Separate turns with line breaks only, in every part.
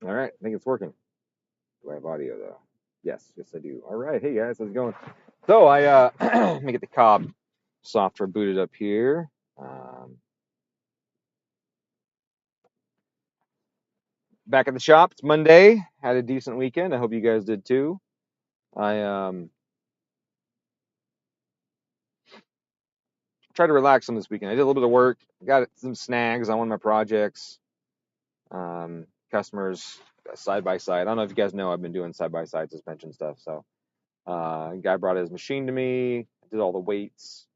All right, I think it's working. Do I have audio though? Yes, I do. All right, hey guys, how's it going? So I let me get the Cobb software booted up here. Um, Back at the shop. It's Monday. Had a decent weekend. I hope you guys did too. I tried to relax on this weekend. I did a little bit of work. Got some snags on one of my projects. Customers side by side. I don't know if you guys know I've been doing side by side suspension stuff. So a guy brought his machine to me. I did all the weights,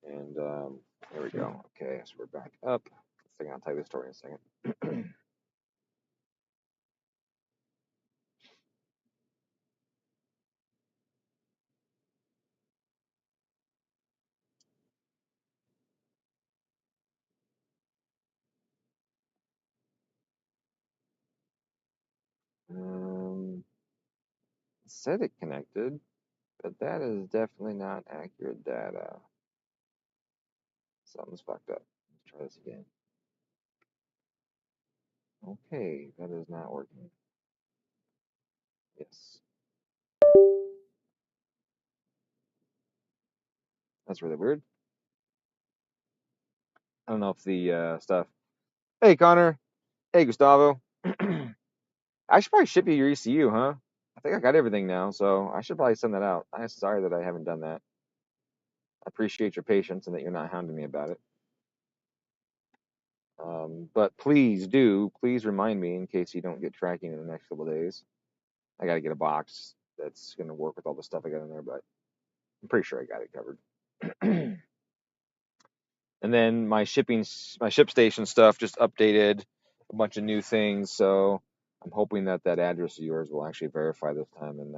and there we go. Okay, so we're back up. I think I'll tell you the story in a second. It said it connected, but that is definitely not accurate data. Something's fucked up. Let's try this again. Okay, that is not working. Yes, that's really weird. I don't know if the stuff. Hey, Connor. Hey, Gustavo. I should probably ship you your ECU, huh? I think I got everything now, so I should probably send that out. I'm sorry that I haven't done that. I appreciate your patience and that you're not hounding me about it. But please remind me in case you don't get tracking in the next couple of days. I got to get a box that's going to work with all the stuff I got in there, but I'm pretty sure I got it covered. And then my ShipStation stuff just updated a bunch of new things, so I'm hoping that that address of yours will actually verify this time and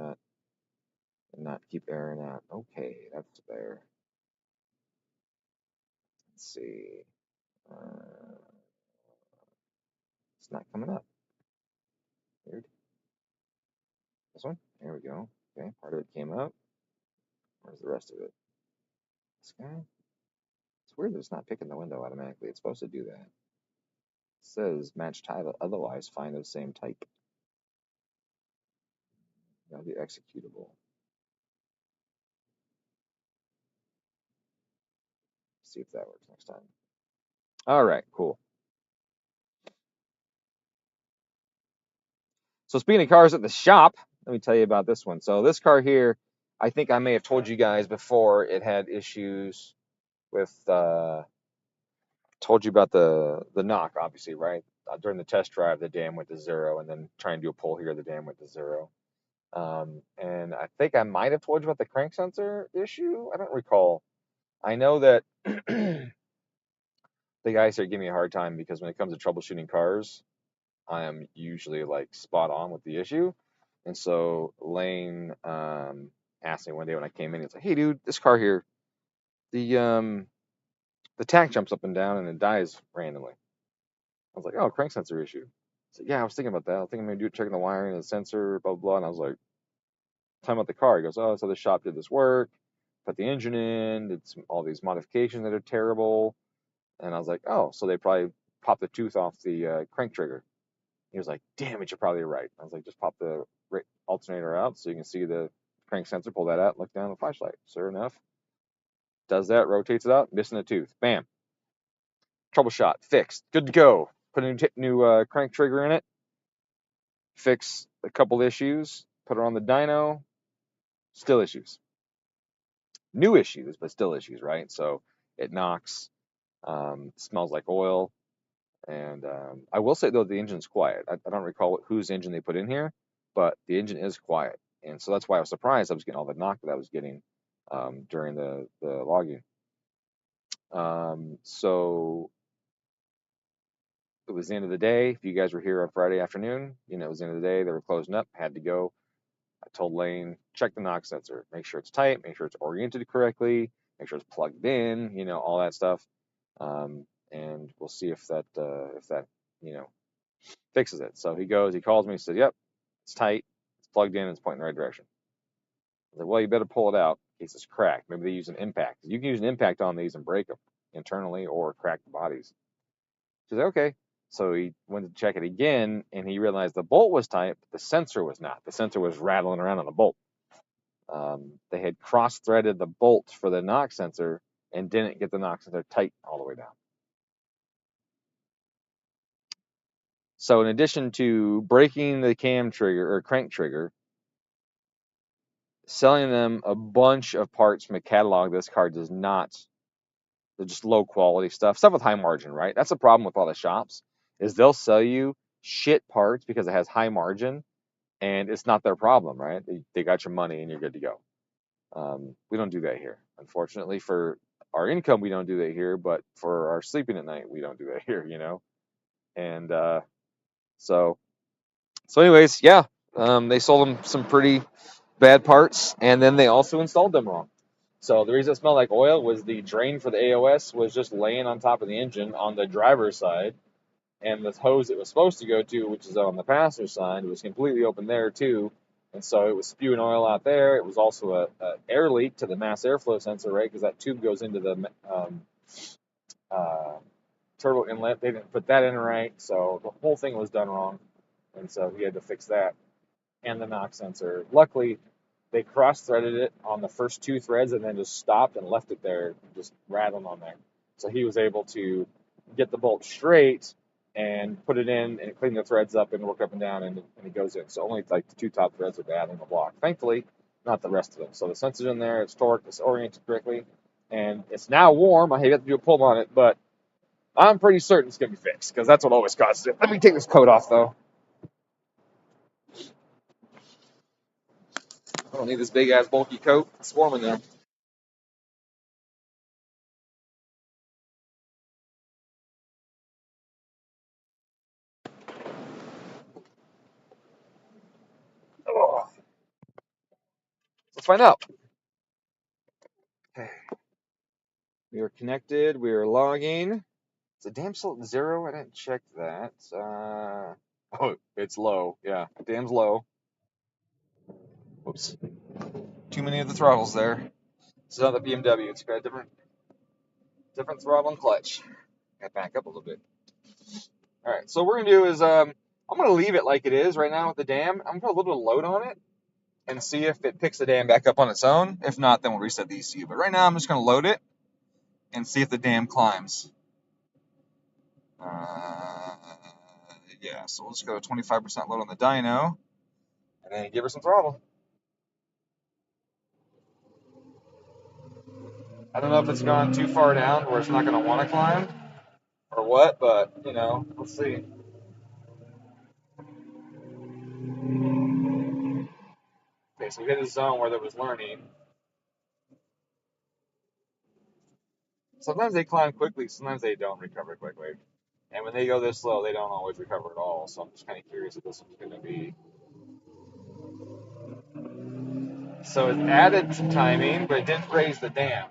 not keep erroring out. Okay, that's there. Let's see. Uh, it's not coming up. Weird. This one? There we go. Okay, part of it came up. Where's the rest of it? This guy? It's weird that it's not picking the window automatically. It's supposed to do that. It says match title, otherwise find the same type. That'll be executable. See if that works next time. All right, cool. So speaking of cars at the shop, let me tell you about this one. So this car here, I think I may have told you guys before it had issues with told you about the knock, obviously, right? During the test drive, the dam went to zero, and then trying to do a pull here, the dam went to zero. And I think I might have told you about the crank sensor issue. I don't recall. I know that the guys here give me a hard time because when it comes to troubleshooting cars, I am usually like spot on with the issue. And so Lane asked me one day when I came in, he's like, "Hey, dude, this car here, the tach jumps up and down and it dies randomly." I was like, "Oh, crank sensor issue." So yeah, I was thinking about that. I was thinking maybe checking the wiring and the sensor, blah blah blah. And I was like, "Talking about the car." He goes, "Oh, so the shop did this work, put the engine in, did all these modifications that are terrible." And I was like, "Oh, so they probably popped the tooth off the crank trigger." He was like, "Damn it, you're probably right." I was like, "Just pop the alternator out so you can see the crank sensor. Pull that out, look down the flashlight." Sure enough, does that, rotates it out, missing a tooth. Bam, troubleshot, fixed, good to go. Put a new crank trigger in it, fix a couple issues, put it on the dyno, still issues. New issues, but still issues, right? So it knocks, smells like oil. And I will say though, the engine's quiet. I don't recall whose engine they put in here, but the engine is quiet, and so that's why I was surprised I was getting all the knock that I was getting during the logging. So it was the end of the day. If you guys were here on Friday afternoon, it was the end of the day. They were closing up. Had to go. I told Lane, check the knock sensor, make sure it's tight, make sure it's oriented correctly, make sure it's plugged in, all that stuff. And we'll see if that you know fixes it. So he calls me, he said, "Yep, it's tight, it's plugged in, it's pointing in the right direction." I was like, "Well, you better pull it out in case it's cracked. Maybe they use an impact. You can use an impact on these and break them internally or crack the bodies." She's like, "Okay." So he went to check it again, and he realized the bolt was tight, but the sensor was not. The sensor was rattling around on the bolt. They had cross-threaded the bolt for the knock sensor and didn't get the knock sensor tight all the way down. So in addition to breaking the cam trigger or crank trigger, selling them a bunch of parts from a catalog this car does not. They're just low quality stuff with high margin, right? That's the problem with all the shops is they'll sell you shit parts because it has high margin, and it's not their problem, right? They got your money and you're good to go. We don't do that here. Unfortunately, for our income, we don't do that here, but for our sleeping at night, we don't do that here, And so, anyways, yeah, they sold them some pretty bad parts, and then they also installed them wrong. So the reason it smelled like oil was the drain for the AOS was just laying on top of the engine on the driver's side, and the hose it was supposed to go to, which is on the passenger side, was completely open there too. And so it was spewing oil out there. It was also a air leak to the mass airflow sensor, right? Because that tube goes into the uh, turbo inlet. They didn't put that in right, so the whole thing was done wrong. And so he had to fix that and the knock sensor. Luckily, they cross-threaded it on the first two threads and then just stopped and left it there, just rattling on there. So he was able to get the bolt straight and put it in and clean the threads up and work up and down, and it goes in. So only like the two top threads are bad on the block. Thankfully, not the rest of them. So the sensor's in there, it's torqued, it's oriented correctly, and it's now warm. I have to do a pull on it, but I'm pretty certain it's going to be fixed because that's what always causes it. Let me take this coat off, though. I don't need this big-ass bulky coat. It's warm in there. Oh, let's find out. Okay. We are connected. We are logging. Is the dam still at 0? I didn't check that. Oh, it's low. Yeah, dam's low. Whoops. Too many of the throttles there. It's not the BMW. It's got a different throttle and clutch. Got to back up a little bit. All right. So what we're gonna do is I'm gonna leave it like it is right now with the dam. I'm gonna put a little bit of load on it and see if it picks the dam back up on its own. If not, then we'll reset the ECU. But right now, I'm just gonna load it and see if the dam climbs. Yeah, so we'll just go 25% load on the dyno, and then give her some throttle. I don't know if it's gone too far down where it's not going to want to climb, or what, but, we'll see. Okay, so we hit a zone where there was learning. Sometimes they climb quickly, sometimes they don't recover quickly. And when they go this slow, they don't always recover at all, so I'm just kind of curious if this one's going to be. So it added some timing, but it didn't raise the dam.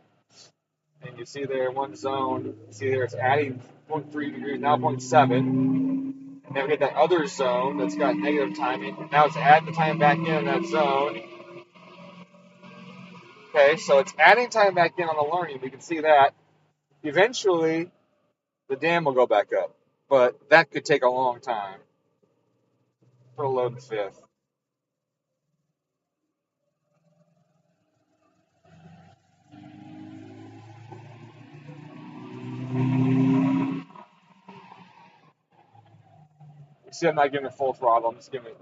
And you see there one zone, see there it's adding 0.3 degrees, now 0.7. And then we get that other zone that's got negative timing. And now it's adding the time back in that zone. Okay, so it's adding time back in on the learning. We can see that. Eventually, the dam will go back up. But that could take a long time. Put a load in fifth. You see, I'm not giving it full throttle. I'm just giving it,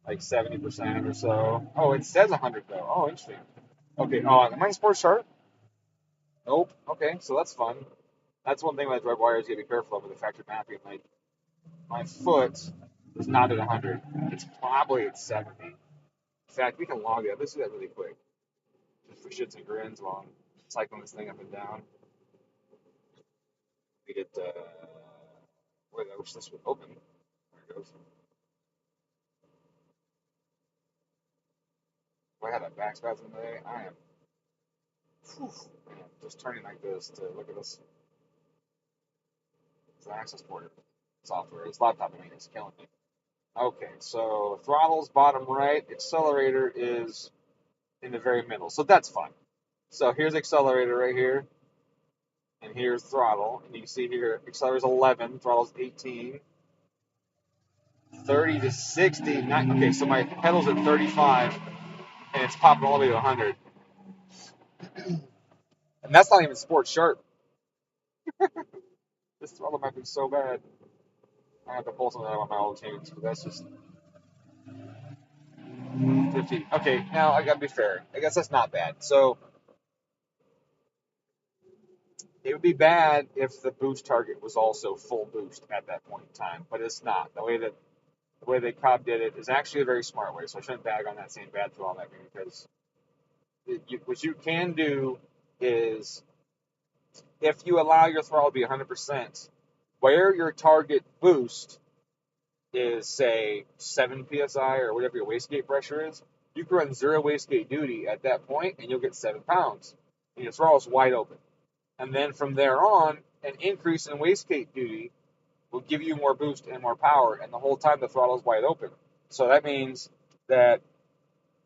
like 70% or so. Oh, it says 100 though. Oh, interesting. Okay. Oh, am I in sports chart? Nope. Okay, so that's fun. That's one thing with red wires you gotta be careful of with the factory mapping. Like my foot is not at 100. It's probably at 70. In fact, we can log it. Let's do that really quick, just for shits and grins while I'm cycling this thing up and down. We get. Wait, I wish this would open. There it goes. If I had a back spasm today, I am. Whew, man, just turning like this to look at this. It's an access port software. It's laptop. I mean, it's killing me. Okay, so throttle's bottom right. Accelerator is in the very middle, so that's fine. So here's accelerator right here. and here's throttle, and you can see here accelerator's 11, throttle's 18, 30 to 60. Okay, so my pedal's at 35, and it's popping all the way to 100, and that's not even sport sharp. This throttle might be so bad. I have to pull something out of my old tunes, but that's just 50. Okay, now I gotta be fair. I guess that's not bad. So it would be bad if the boost target was also full boost at that point in time, but it's not. The way that Cobb did it is actually a very smart way. So I shouldn't bag on that saying bad throttle mapping, because what you can do is, if you allow your throttle to be 100%, where your target boost is, say, 7 psi or whatever your wastegate pressure is, you can run zero wastegate duty at that point and you'll get 7 pounds. And your throttle is wide open. And then from there on, an increase in wastegate duty will give you more boost and more power, and the whole time the throttle is wide open. So that means that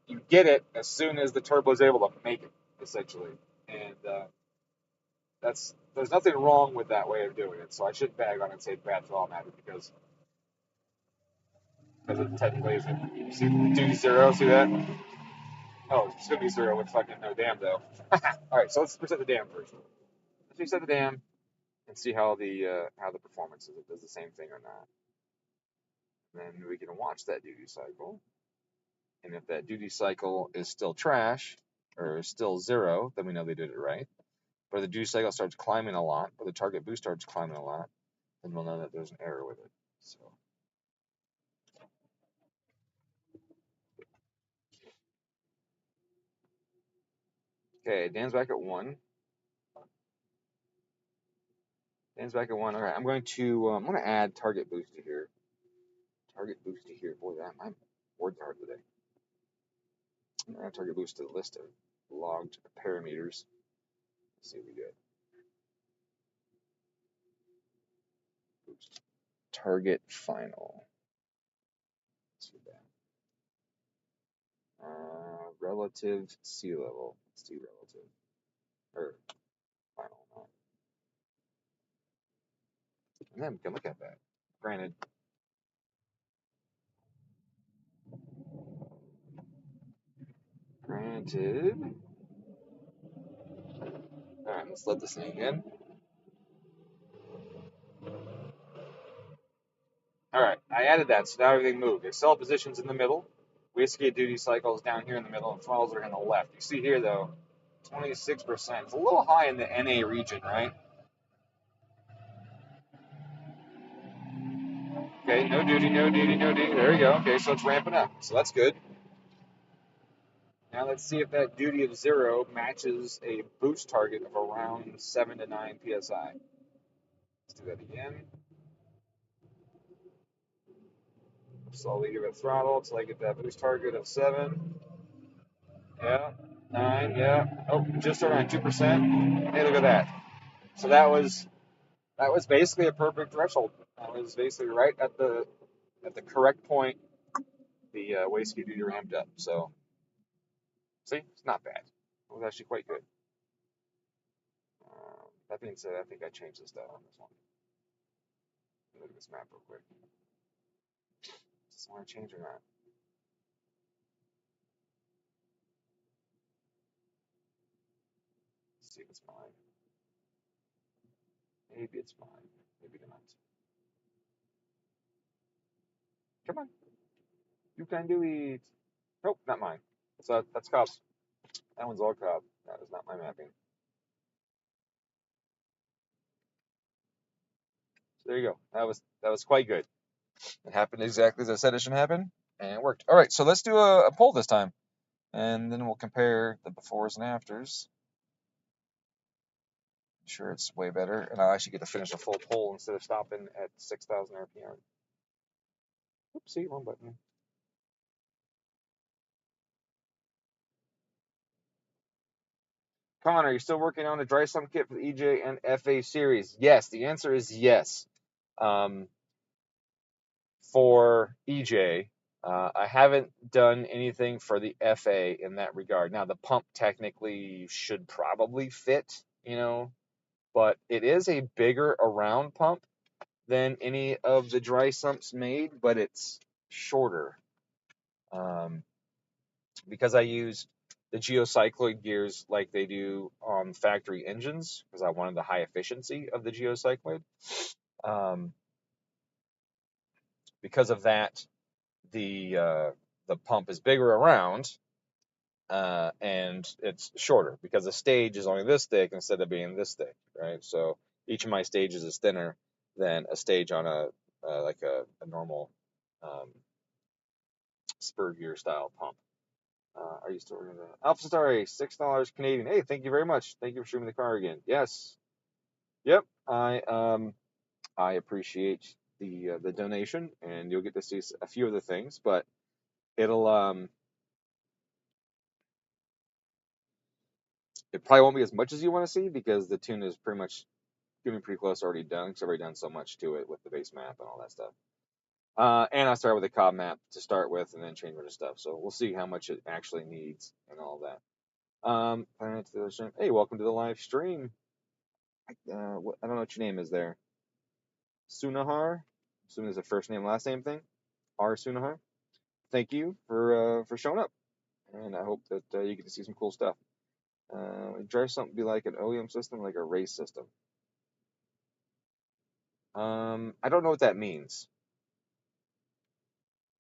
you get it as soon as the turbo is able to make it, essentially. And there's nothing wrong with that way of doing it. So I shouldn't bag on it and say bad throttle mapping, because it technically isn't. See duty zero, see that? Oh, it's gonna be zero with fucking no dam though. All right, so let's reset the dam first. Let's reset the dam and see how the performance is. If it does the same thing or not. And then we can watch that duty cycle. And if that duty cycle is still trash or is still zero, then we know they did it right. But if the duty cycle starts climbing a lot, or the target boost starts climbing a lot, then we'll know that there's an error with it. So. Okay, Dan's back at 1. Dan's back at 1. All right, I'm going to add target boost to here. Target boost to here. Boy, my words hard today. I'm going to add target boost to the list of logged parameters. Let's see what we get. Boost. Target final. Let's see that. Relative sea level. Let's do relative. Or final. No. And then we can look at that. Granted. Alright, let's let this in again. Alright, I added that, so now everything moved. Accel position's in the middle. Wastegate duty cycle is down here in the middle, and throttles are on the left. You see here, though, 26%. It's a little high in the NA region, right? Okay, no duty, no duty, no duty. There we go. Okay, so it's ramping up. So that's good. Now let's see if that duty of 0 matches a boost target of around 7 to 9 psi. Let's do that again. Slowly give it throttle until I get that boost target of 7. Yeah. 9. Yeah. Oh, just around 2%. Hey, look at that. So that was basically a perfect threshold. That was basically right at the correct point. The wastegate duty ramped up. So see, it's not bad. It was actually quite good. That being said, I think I changed this stuff on this one. Look at this map real quick. Does it want to change or not? Let's see if it's mine. Maybe it's mine. Maybe not. Come on. You can do it. Nope, not mine. So that's Cobb's. That one's all Cobb. That is not my mapping. So there you go. That was quite good. It happened exactly as I said it should happen, and it worked. All right, so let's do a poll this time, and then we'll compare the befores and afters. I'm sure it's way better, and I'll actually get to finish a full poll instead of stopping at 6,000 RPM. Oopsie, wrong button. Connor, are you still working on a dry sump kit for the EJ and FA series? Yes, the answer is yes. For EJ, I haven't done anything for the FA in that regard. Now, the pump technically should probably fit, but it is a bigger around pump than any of the dry sumps made, but it's shorter. Um, because I used the geocycloid gears like they do on factory engines, because I wanted the high efficiency of the geocycloid. Um, because of that, the pump is bigger around, and it's shorter because the stage is only this thick instead of being this thick, right? So each of my stages is thinner than a stage on a like a normal um, spur gear style pump. Are you still working the Alpha Star A, $6 Canadian? Hey, thank you very much. Thank you for streaming the car again. Yes. Yep. I appreciate the donation, and you'll get to see a few of the things, but it'll it probably won't be as much as you want to see because the tune is pretty much getting pretty close already done because I've already done so much to it with the base map and all that stuff. And I started with the cob map to start with and then change other stuff. So we'll see how much it actually needs and all that. Hey, welcome to the live stream. I don't know what your name is there. Sunahar. Assuming there's a first name, last name thing. R. Sunahar. Thank you for showing up. And I hope that you get to see some cool stuff. Drive something be like an OEM system, like a race system. I don't know what that means.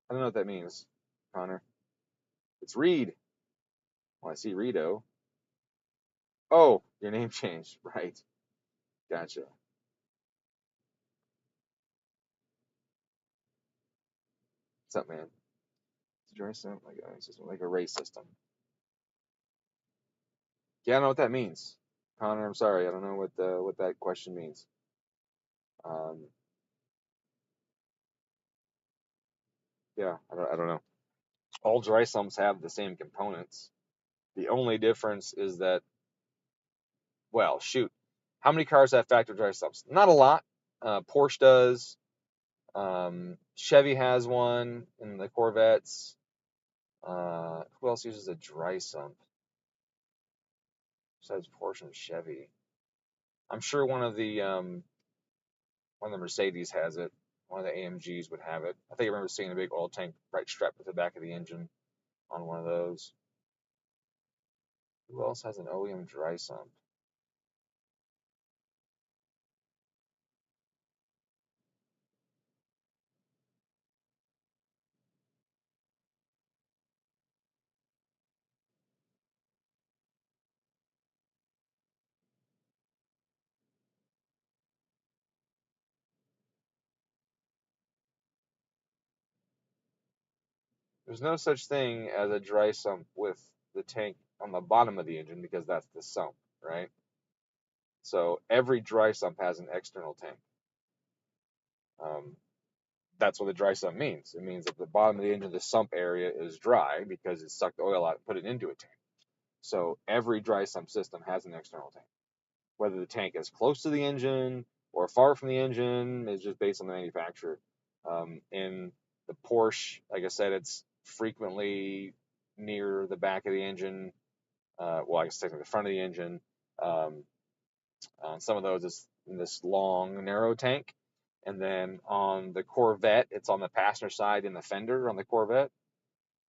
I don't know what that means, Connor. It's Reed. Well, I see Redo. Oh, your name changed. Right. Gotcha. What's up, man? Drive something like a race system. Yeah, I don't know what that means. Connor, I'm sorry. I don't know what that question means. Yeah, I don't know. All dry sumps have the same components. The only difference is that, well, shoot, how many cars have factory dry sumps? Not a lot. Porsche does. Chevy has one in the Corvettes. Who else uses a dry sump besides Porsche and Chevy? I'm sure one of the Mercedes has it. One of the AMGs would have it. I think I remember seeing a big oil tank right strapped to the back of the engine on one of those. Who else has an OEM dry sump? There's no such thing as a dry sump with the tank on the bottom of the engine because that's the sump, right? So every dry sump has an external tank. Um, that's what the dry sump means. It means that the bottom of the engine, the sump area, is dry because it sucked the oil out and put it into a tank. So every dry sump system has an external tank. Whether the tank is close to the engine or far from the engine is just based on the manufacturer. In the Porsche, like I said, it's frequently near the back of the engine. Well, I guess technically the front of the engine. Um, on some of those, it's in this long, narrow tank. And then on the Corvette, it's on the passenger side in the fender on the Corvette.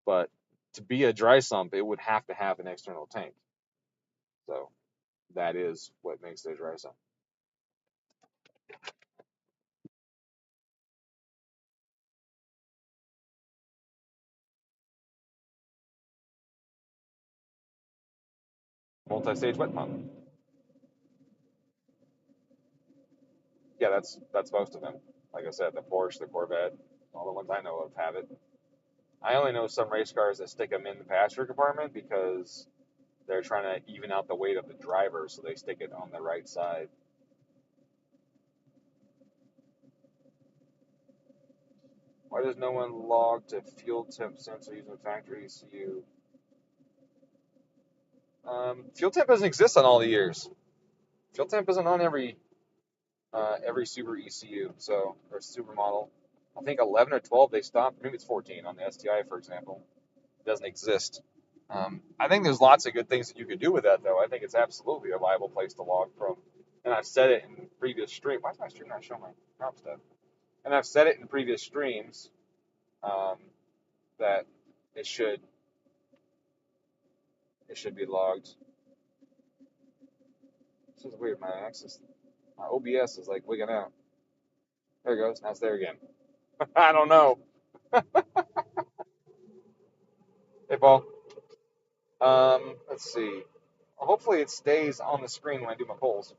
But to be a dry sump, it would have to have an external tank. So that is what makes it a dry sump. Multi-stage wet pump. Yeah, that's most of them. Like I said, the Porsche, the Corvette, all the ones I know of have it. I only know some race cars that stick them in the passenger compartment because they're trying to even out the weight of the driver, so they stick it on the right side. Why does no one log to fuel temp sensor using factory ECU? Fuel temp doesn't exist on all the years. Fuel temp isn't on every Subaru ECU, so or Super model. I think 11 or 12 they stopped. Maybe it's 14 on the STI, for example. It doesn't exist. I think there's lots of good things that you could do with that, though. I think it's absolutely a viable place to log from. And I've said it in previous streams. Why is my stream not showing my prop stuff? And I've said it in previous streams um, that it should be logged. This is weird. My OBS is like wigging out. There it goes. Now it's there again. I don't know. Hey, Paul. Let's see. Well, hopefully it stays on the screen when I do my polls.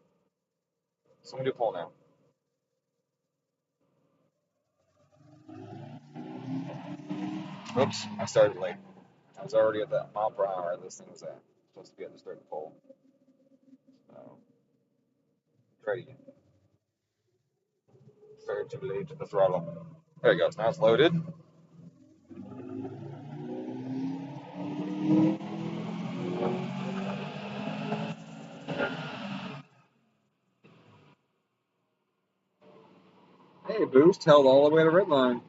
So I'm gonna do a poll now. Oops, I started late. I was already at that mile per hour this thing was at. Supposed to be at the start of the poll. So try it again. Fair too late to the throttle. There it goes. Now it's loaded. Hey, boost held all the way to red line.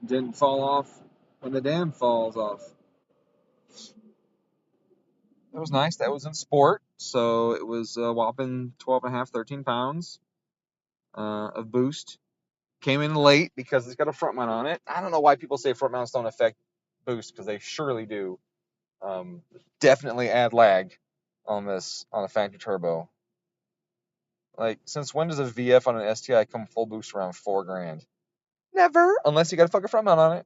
Didn't fall off when the dam falls off. That was nice. That was in sport. So it was a whopping 12.5, 13 pounds of boost. Came in late because it's got a front mount on it. I don't know why people say front mounts don't affect boost, because they surely do. Definitely add lag on a factory turbo. Like, since when does a VF on an STI come full boost around $4,000? Never, unless you got a fucking front mount on it.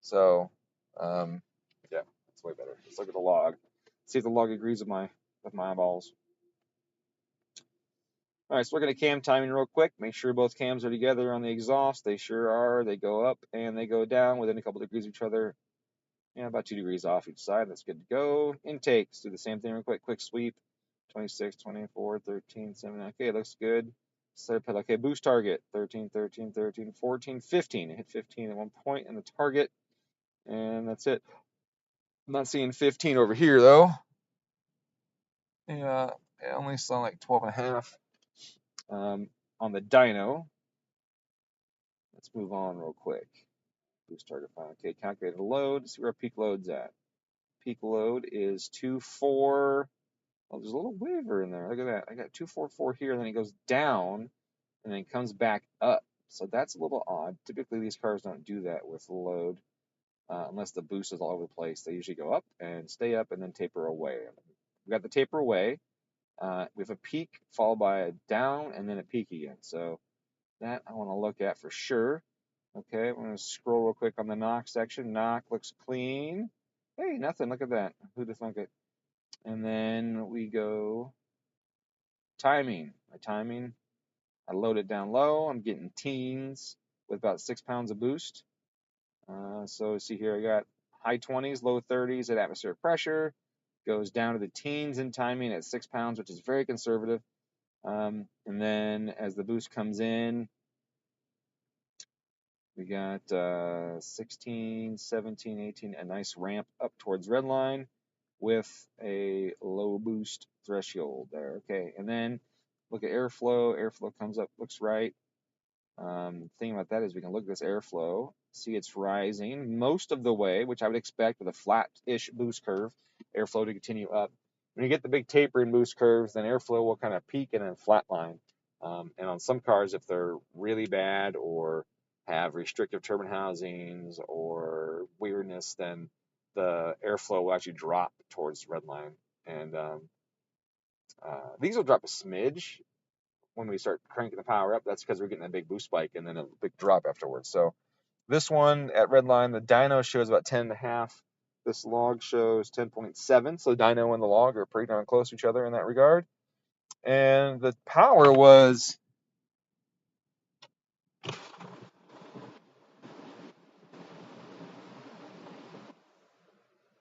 So, yeah, it's way better. Let's look at the log. See if the log agrees with my eyeballs. All right, so we're going to cam timing real quick. Make sure both cams are together on the exhaust. They sure are. They go up and they go down within a couple degrees of each other. Yeah, about 2 degrees off each side. That's good to go. Intakes, do the same thing real quick. Quick sweep. 26, 24, 13, 7. Okay, looks good. Set pedal. Okay, boost target. 13, 13, 13, 14, 15. It hit 15 at one point in the target. And that's it. I'm not seeing 15 over here, though. Yeah, I only saw like 12 and a half. On the dyno, let's move on real quick. Boost target fine. Okay, calculate the load. See where our peak load's at. Peak load is 2.4. Oh, there's a little waver in there. Look at that. I got 2.44 here, and then it goes down, and then comes back up. So that's a little odd. Typically, these cars don't do that with load, unless the boost is all over the place. They usually go up and stay up and then taper away. We got the taper away. We have a peak followed by a down and then a peak again. So that I want to look at for sure. Okay, I'm going to scroll real quick on the knock section. Knock looks clean. Hey, nothing. Look at that. Who'd have thunk it? And then we go timing. My timing, I load it down low. I'm getting teens with about 6 pounds of boost. So see here, I got high 20s, low 30s at atmospheric pressure. Goes down to the teens in timing at 6 pounds, which is very conservative. And then as the boost comes in, we got 16, 17, 18, a nice ramp up towards redline with a low boost threshold there. Okay, and then look at airflow. Airflow comes up, looks right. Thing about that is we can look at this airflow, see it's rising most of the way, which I would expect with a flat-ish boost curve, airflow to continue up. When you get the big taper in boost curves, then airflow will kind of peak and then flatline. And on some cars, if they're really bad or have restrictive turbine housings or weirdness, then the airflow will actually drop towards redline. And these will drop a smidge when we start cranking the power up. That's because we're getting a big boost spike and then a big drop afterwards. So this one at redline, the dyno shows about 10.5. This log shows 10.7. So the dyno and the log are pretty darn close to each other in that regard. And the power was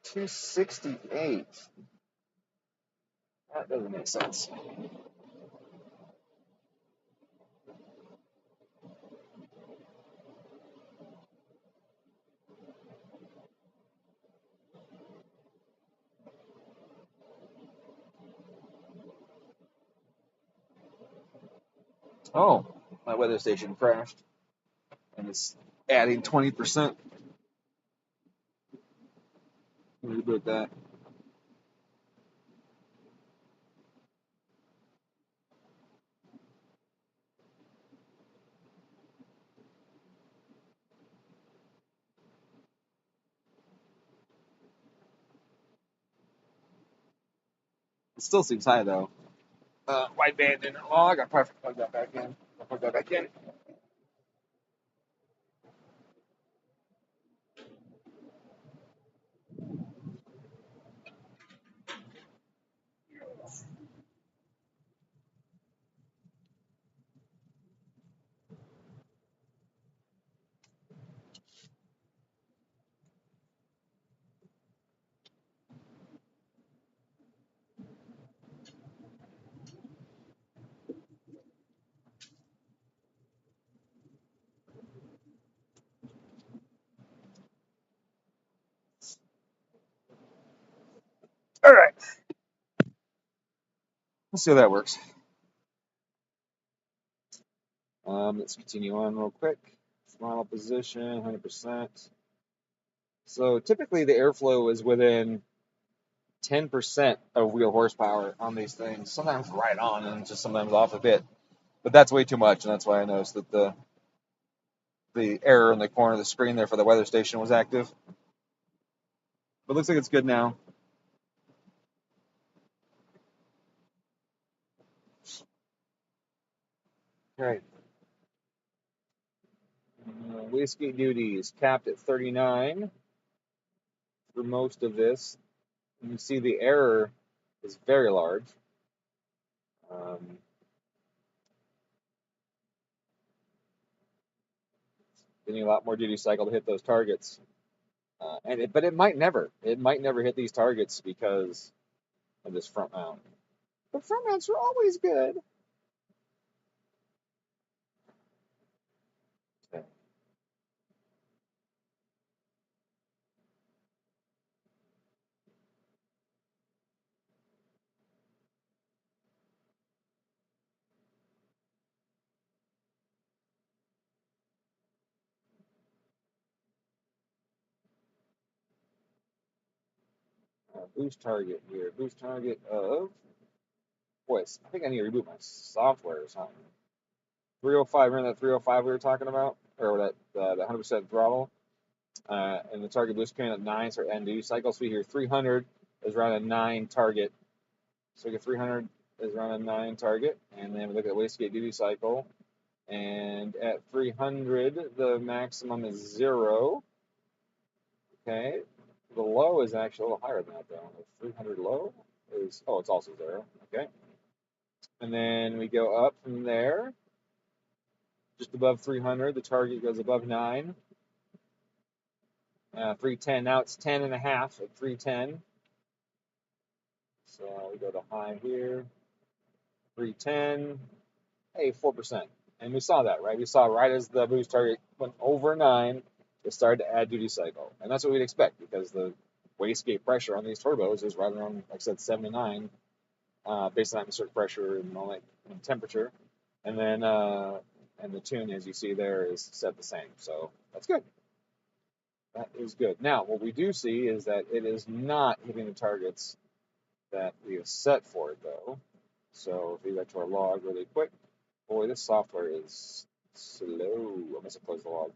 268. That doesn't make sense. Oh, my weather station crashed. And it's adding 20%. Reboot that. It still seems high though. Wideband inner log. I probably plug that back in. I'll plug that back in. All right. Let's see how that works. Let's continue on real quick. Throttle position, 100%. So typically the airflow is within 10% of wheel horsepower on these things. Sometimes right on and just sometimes off a bit. But that's way too much, and that's why I noticed that the error in the corner of the screen there for the weather station was active. But it looks like it's good now. All right. Wastegate duty is capped at 39 for most of this. You can see the error is very large. You need a lot more duty cycle to hit those targets. But it might never. It might never hit these targets because of this front mount. But front mounts are always good. Okay. Boost target here. Boost target of. Boy, I think I need to reboot my software or something. 305, remember that 305 we were talking about? Or that 100% throttle? And the target boost came at 9, so end duty cycle. So we hear 300 is around a 9 target. So we get 300 is around a 9 target. And then we look at the wastegate duty cycle. And at 300, the maximum is 0. Okay. The low is actually a little higher than that, though. The 300 low is, oh, it's also 0. Okay. And then we go up from there, just above 300. The target goes above 9. 310. Now it's 10 and a half at 310. So we go to high here. 310. Hey, 4%. And we saw that, right? We saw right as the boost target went over 9, it started to add duty cycle. And that's what we'd expect because the wastegate pressure on these turbos is right around, like I said, 79, based on atmospheric pressure and all that and temperature. And then and the tune, as you see there, is set the same. So that's good. That is good. Now, what we do see is that it is not hitting the targets that we have set for it, though. So if we go to our log really quick, boy, this software is slow. I must have closed the log.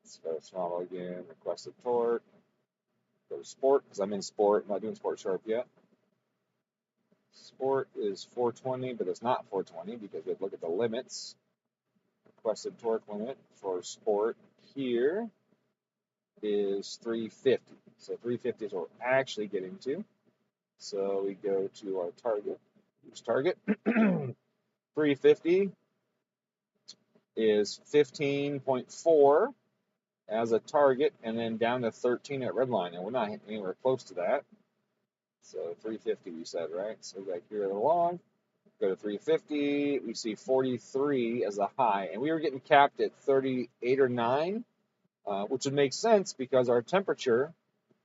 Let's go to throttle again, requested torque. Go to sport, because I'm in sport. I'm not doing sport sharp yet. Sport is 420, but it's not 420 because we have to look at the limits. Requested torque limit for sport here is 350. So 350 is what we're actually getting to. So we go to our target. Whose target? 350 is 15.4 as a target, and then down to 13 at redline, and we're not anywhere close to that. So 350 we said, right? So we got here along. Go to 350. We see 43 as a high, and we were getting capped at 38 or 9, which would make sense because our temperature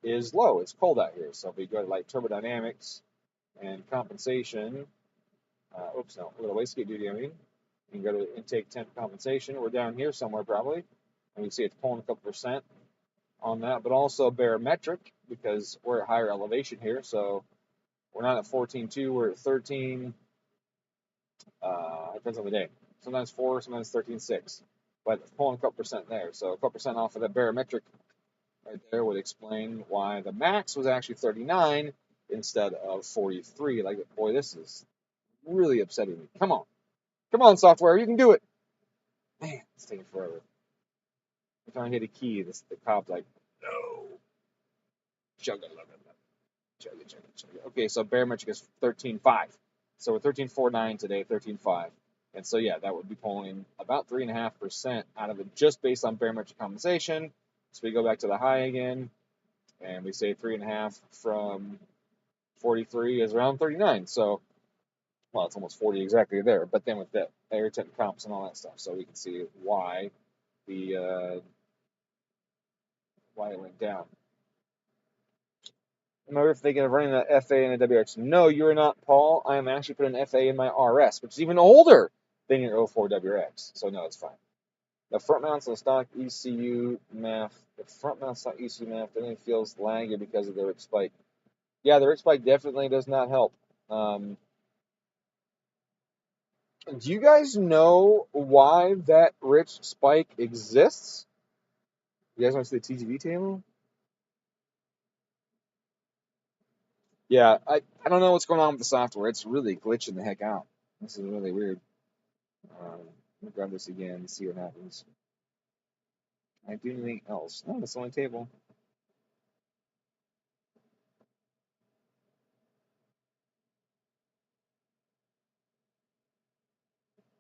is low. It's cold out here. So if we go to like turbodynamics and compensation, we'll go to wastegate duty, I mean, you can go to intake temp compensation. We're down here somewhere probably, and we see it's pulling a couple percent on that, but also barometric because we're at higher elevation here. So we're not at 14.2, we're at 13. It depends on the day. Sometimes 4, sometimes 13.6. but it's pulling a couple percent there. So a couple percent off of the barometric right there would explain why the max was actually 39 instead of 43. Like, boy, this is really upsetting me. Come on, software, you can do it. Man, it's taking forever. If I hit a key, the cop's like, no. Chugga, chugga, chugga, chugga. Okay, so barometric is 13.5. So we're 13.49 today, 13.5. And so, yeah, that would be pulling about 3.5% out of it just based on barometric compensation. So we go back to the high again, and we say 3.5 from 43 is around 39. So, well, it's almost 40 exactly there. But then with the air temp comps and all that stuff, so we can see why why it went down. Remember if they get running an FA and a WRX? No, you're not, Paul. I am actually putting an FA in my RS, which is even older than your 04 WRX. So no, it's fine. The front mounts on stock ECU MAF. The front mount stock ECU MAF definitely feels laggy because of the rip spike. Yeah, the rip spike definitely does not help. Do you guys know why that rich spike exists? You guys want to see the TGV table? Yeah, I don't know what's going on with the software. It's really glitching the heck out. This is really weird. Let me grab this again and see what happens. Can I do anything else? No, that's the only table.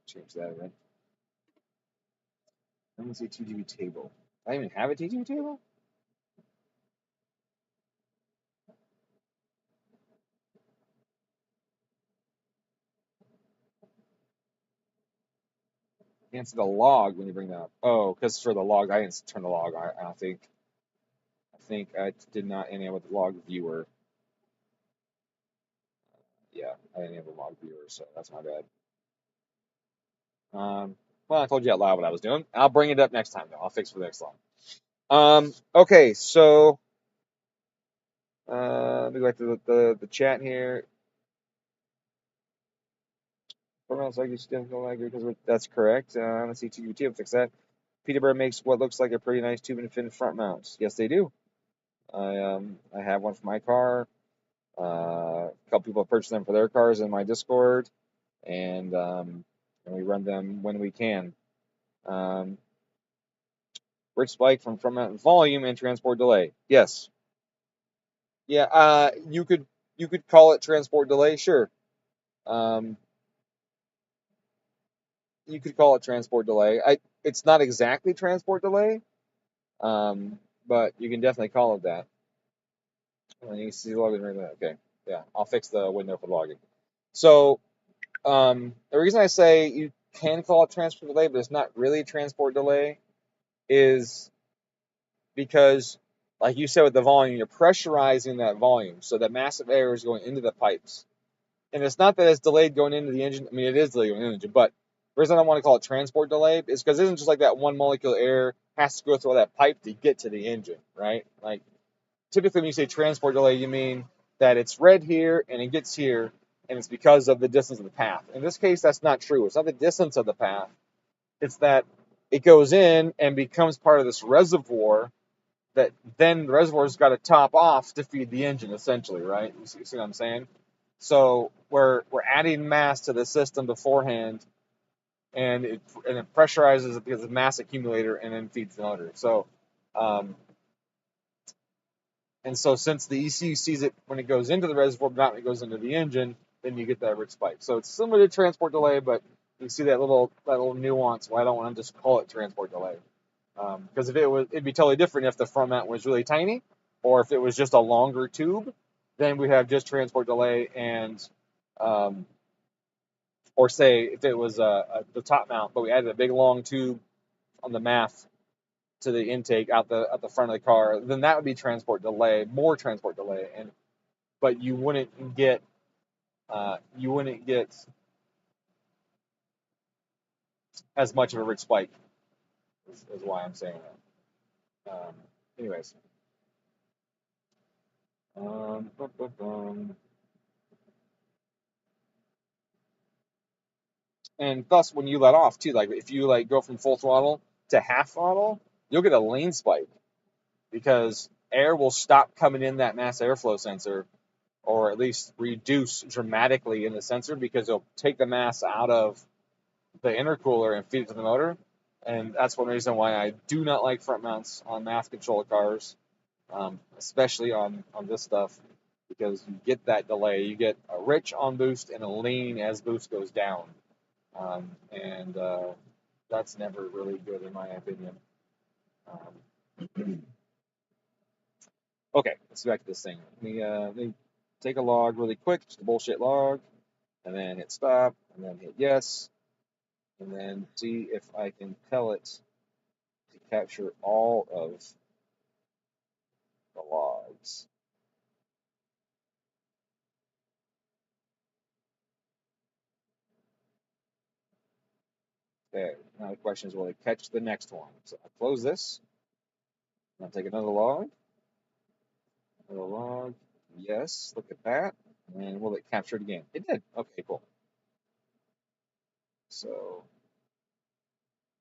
Change that again. Let me see TGV table. I even have a TGV table? Can't see the log when you bring that up. Oh, because for the log, I didn't turn the log on. I think. I think I did not enable the log viewer. Yeah, I didn't enable the log viewer, so that's my bad. Well, I told you out loud what I was doing. I'll bring it up next time, though. I'll fix it for the next one. Okay, so let me go back to the chat here. Because that's correct. Let's see, TGT will fix that. Peterborough makes what looks like a pretty nice tube and fin front mounts. Yes, they do. I have one for my car. A couple people have purchased them for their cars in my Discord, and we run them when we can. Rich spike from front mount volume and transport delay. Yes. Yeah. You could call it transport delay. Sure. You could call it transport delay. It's not exactly transport delay, but you can definitely call it that. You see the login right there. Okay, yeah, I'll fix the window for logging. So the reason I say you can call it transport delay, but it's not really transport delay, is because, like you said with the volume, you're pressurizing that volume, so that massive air is going into the pipes. And it's not that it's delayed going into the engine. I mean, it is delayed going into the engine, but the reason I don't want to call it transport delay is because it isn't just like that one molecule of air has to go through all that pipe to get to the engine, right? Like, typically when you say transport delay, you mean that it's red here and it gets here, and it's because of the distance of the path. In this case, that's not true. It's not the distance of the path. It's that it goes in and becomes part of this reservoir that then the reservoir's got to top off to feed the engine, essentially, right? You see what I'm saying? So we're adding mass to the system beforehand, and it pressurizes it because of mass accumulator and then feeds the motor. So and so since the ECU sees it when it goes into the reservoir, but not when it goes into the engine, then you get that rich spike. So it's similar to transport delay, but you see that little nuance why I don't want to just call it transport delay. Because if it'd be totally different if the front mount was really tiny, or if it was just a longer tube, then we have just transport delay and, or say if it was the top mount, but we added a big long tube on the MAF to the intake out the front of the car, then that would be transport delay, more transport delay, but you wouldn't get as much of a rich spike. Is why I'm saying that. Anyways. Bum, bum, bum. And thus, when you let off too, like if you like go from full throttle to half throttle, you'll get a lean spike because air will stop coming in that mass airflow sensor, or at least reduce dramatically in the sensor, because it'll take the mass out of the intercooler and feed it to the motor. And that's one reason why I do not like front mounts on mass controller cars, especially on this stuff, because you get that delay. You get a rich on boost and a lean as boost goes down. And that's never really good in my opinion. Okay, let's get back to this thing. Let me take a log really quick, just a bullshit log, and then hit stop, and then hit yes, and then see if I can tell it to capture all of the logs. Okay, now the question is, will it catch the next one? So I'll close this, and I'll take another log, yes, look at that, and will it capture it again? It did. Okay, cool. So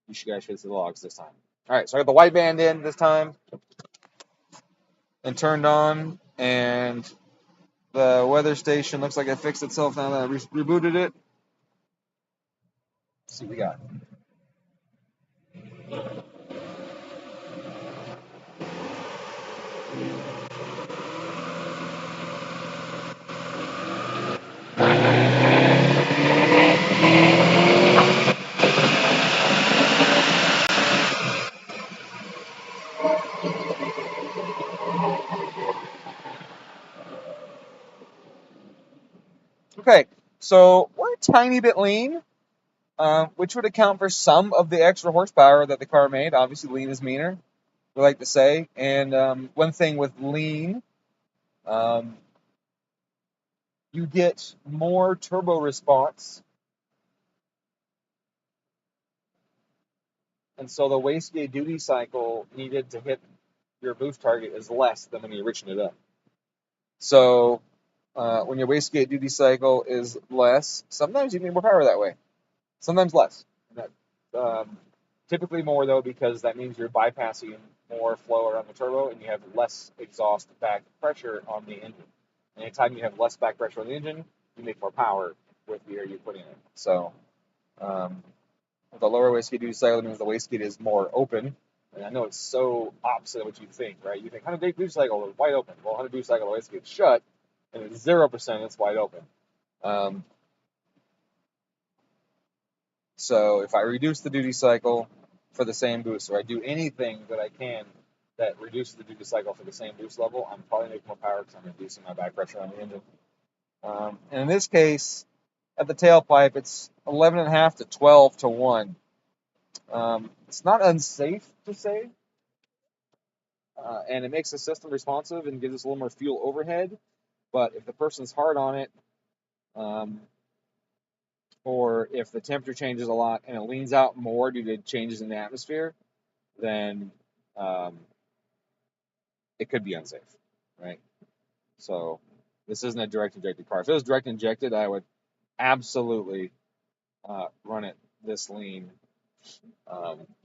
you guys should see the logs this time. All right, so I got the wideband in this time and turned on, and the weather station looks like it fixed itself now that I rebooted it. Let's see what we got. Okay, so we're a tiny bit lean, which would account for some of the extra horsepower that the car made. Obviously, lean is meaner, we like to say. And one thing with lean, um, you get more turbo response, and so the wastegate duty cycle needed to hit your boost target is less than when you richen it up. So when your wastegate duty cycle is less, sometimes you need more power that way. Sometimes less. Typically more, though, because that means you're bypassing more flow around the turbo and you have less exhaust back pressure on the engine. Anytime you have less back pressure on the engine, you make more power with the air you put in it. So with a lower wastegate duty cycle, it means the wastegate is more open. And I know it's so opposite of what you think, right? You think 100 duty cycle is wide open. Well, 100 duty cycle, the wastegate is shut, and it's 0%, it's wide open. So if I reduce the duty cycle for the same boost, or I do anything that I can that reduces the duty cycle for the same boost level, I'm probably making more power because I'm reducing my back pressure on the engine. And in this case, at the tailpipe, it's 11.5 to 12 to 1. It's not unsafe to say, and it makes the system responsive and gives us a little more fuel overhead. But if the person's hard on it, or if the temperature changes a lot and it leans out more due to changes in the atmosphere, then it could be unsafe, right? So this isn't a direct injected car. If it was direct injected, I would absolutely run it this lean.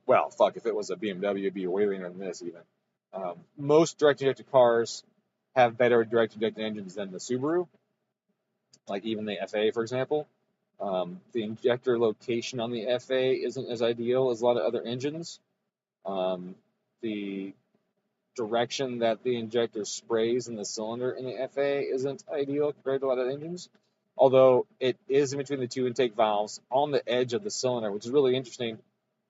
Well, fuck, if it was a BMW, it'd be way leaner than this even. Most direct injected cars have better direct injected engines than the Subaru, like even the FA, for example. The injector location on the FA isn't as ideal as a lot of other engines. The direction that the injector sprays in the cylinder in the FA isn't ideal compared to a lot of engines, although it is in between the two intake valves on the edge of the cylinder, which is really interesting.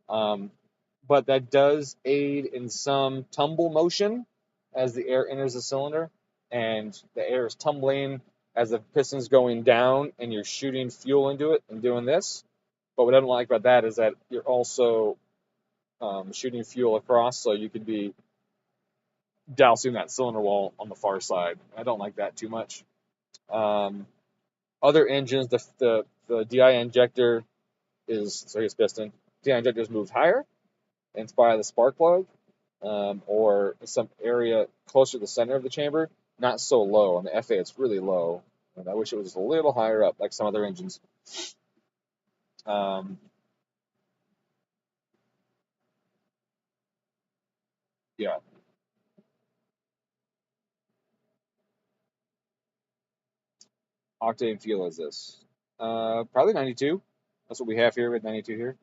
But that does aid in some tumble motion as the air enters the cylinder, and the air is tumbling as the piston's going down, and you're shooting fuel into it and doing this. But what I don't like about that is that you're also shooting fuel across, so you could be dousing that cylinder wall on the far side. I don't like that too much. Other engines, the DI injector is, sorry, it's piston. DI injector is moved higher, and it's by the spark plug, or some area closer to the center of the chamber, not so low. On the FA, it's really low, and I wish it was just a little higher up, like some other engines. Yeah. Octane fuel is this? Probably 92. That's what we have here with 92 here.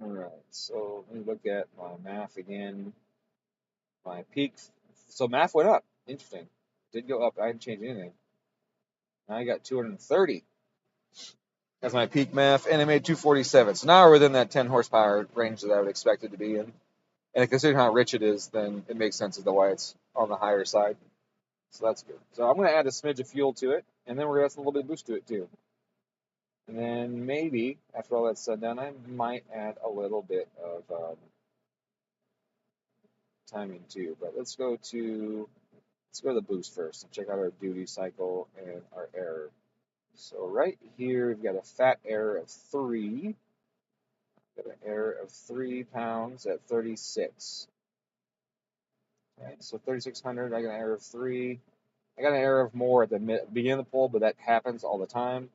All right. So let me look at my math again. My peak. So math went up. Interesting. Did go up. I didn't change anything. Now I got 230 as my peak math, and it made 247. So now we're within that 10 horsepower range that I would expect it to be in. And considering how rich it is, then it makes sense as to why it's on the higher side. So that's good. So I'm going to add a smidge of fuel to it, and then we're going to add a little bit of boost to it too. And then maybe, after all that's said done, I might add a little bit of timing too. But let's go to the boost first and check out our duty cycle and our error. So right here we've got a fat error of 3. Got an error of 3 pounds at 36. Okay, so 3600. I got an error of 3. I got an error of more at the beginning of the pull, but that happens all the time.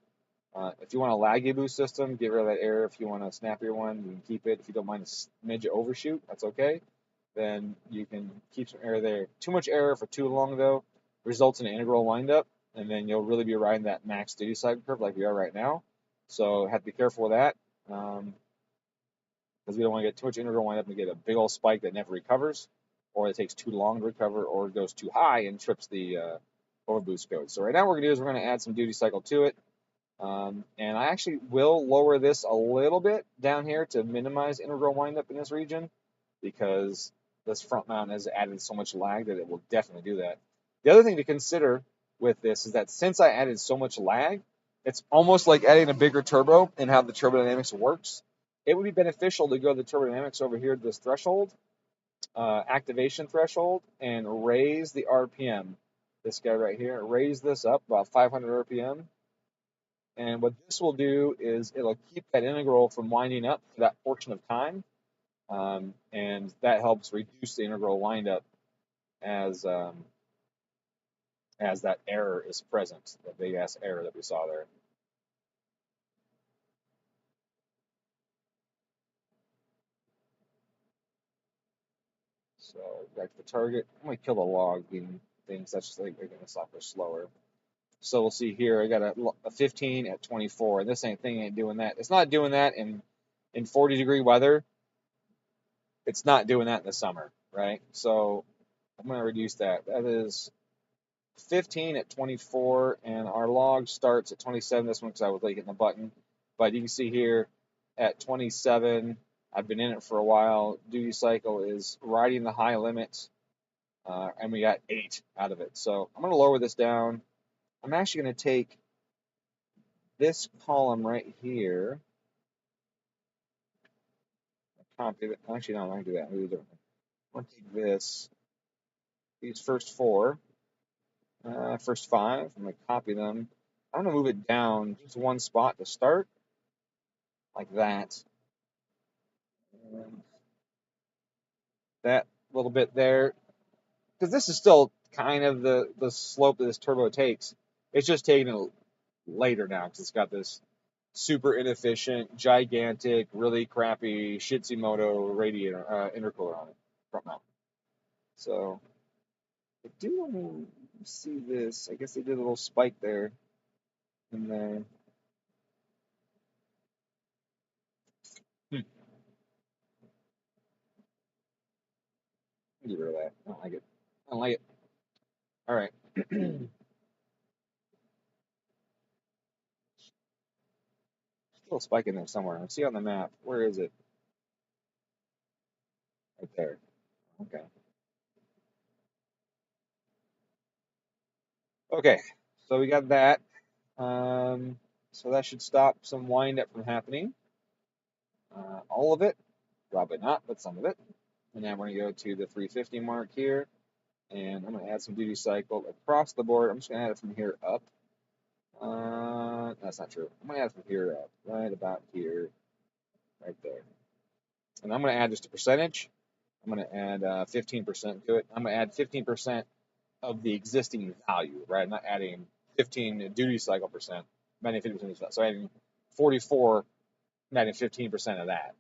If you want a laggy boost system, get rid of that error. If you want a snappier one, you can keep it. If you don't mind a smidge overshoot, that's okay. Then you can keep some error there. Too much error for too long, though, results in an integral windup, and then you'll really be riding that max duty cycle curve like we are right now. So have to be careful with that, because we don't want to get too much integral windup and get a big old spike that never recovers, or it takes too long to recover, or it goes too high and trips the overboost code. So right now what we're going to do is we're going to add some duty cycle to it. And I actually will lower this a little bit down here to minimize integral windup in this region, because this front mount has added so much lag that it will definitely do that. The other thing to consider with this is that since I added so much lag, it's almost like adding a bigger turbo in how the turbodynamics works. It would be beneficial to go to the turbodynamics over here to this threshold, activation threshold, and raise the RPM. This guy right here, raise this up about 500 RPM. And what this will do is it'll keep that integral from winding up for that portion of time. And that helps reduce the integral windup as that error is present, the big ass error that we saw there. So back to the target. I'm gonna kill the log being things that's like making the software slower. So we'll see here. I got a 15 at 24, and this thing ain't doing that. It's not doing that in 40-degree weather. It's not doing that in the summer, right? So I'm gonna reduce that. That is 15 at 24, and our log starts at 27. This one because I was late hitting the button, but you can see here at 27, I've been in it for a while. Duty cycle is riding the high limit, and we got 8 out of it. So I'm going to lower this down. I'm actually going to take this column right here. Copy it. Actually, no, I'm going to do that. I'm going to take this, these first 4, first 5. I'm going to copy them. I'm going to move it down just one spot to start, like that. And that little bit there, because this is still kind of the slope that this turbo takes. It's just taking it later now because it's got this super inefficient, gigantic, really crappy Shitsumoto radiator intercooler on it, front mount. So I do want to see this. I guess they did a little spike there in there. Get rid of that. I don't like it. I don't like it. All right. Still a spike in there somewhere. I see on the map. Where is it? Right there. Okay. Okay. So we got that. So that should stop some wind up from happening. All of it, probably not, but some of it. And now we're going to go to the 350 mark here, and I'm going to add some duty cycle across the board. I'm just going to add it from here up. That's not true. I'm going to add it from here up, right about here, right there. And I'm going to add just a percentage. I'm going to add 15% to it. I'm going to add 15% of the existing value, right? I'm not adding 15 duty cycle percent. I'm adding 50%. So adding 44, not even 15% of that.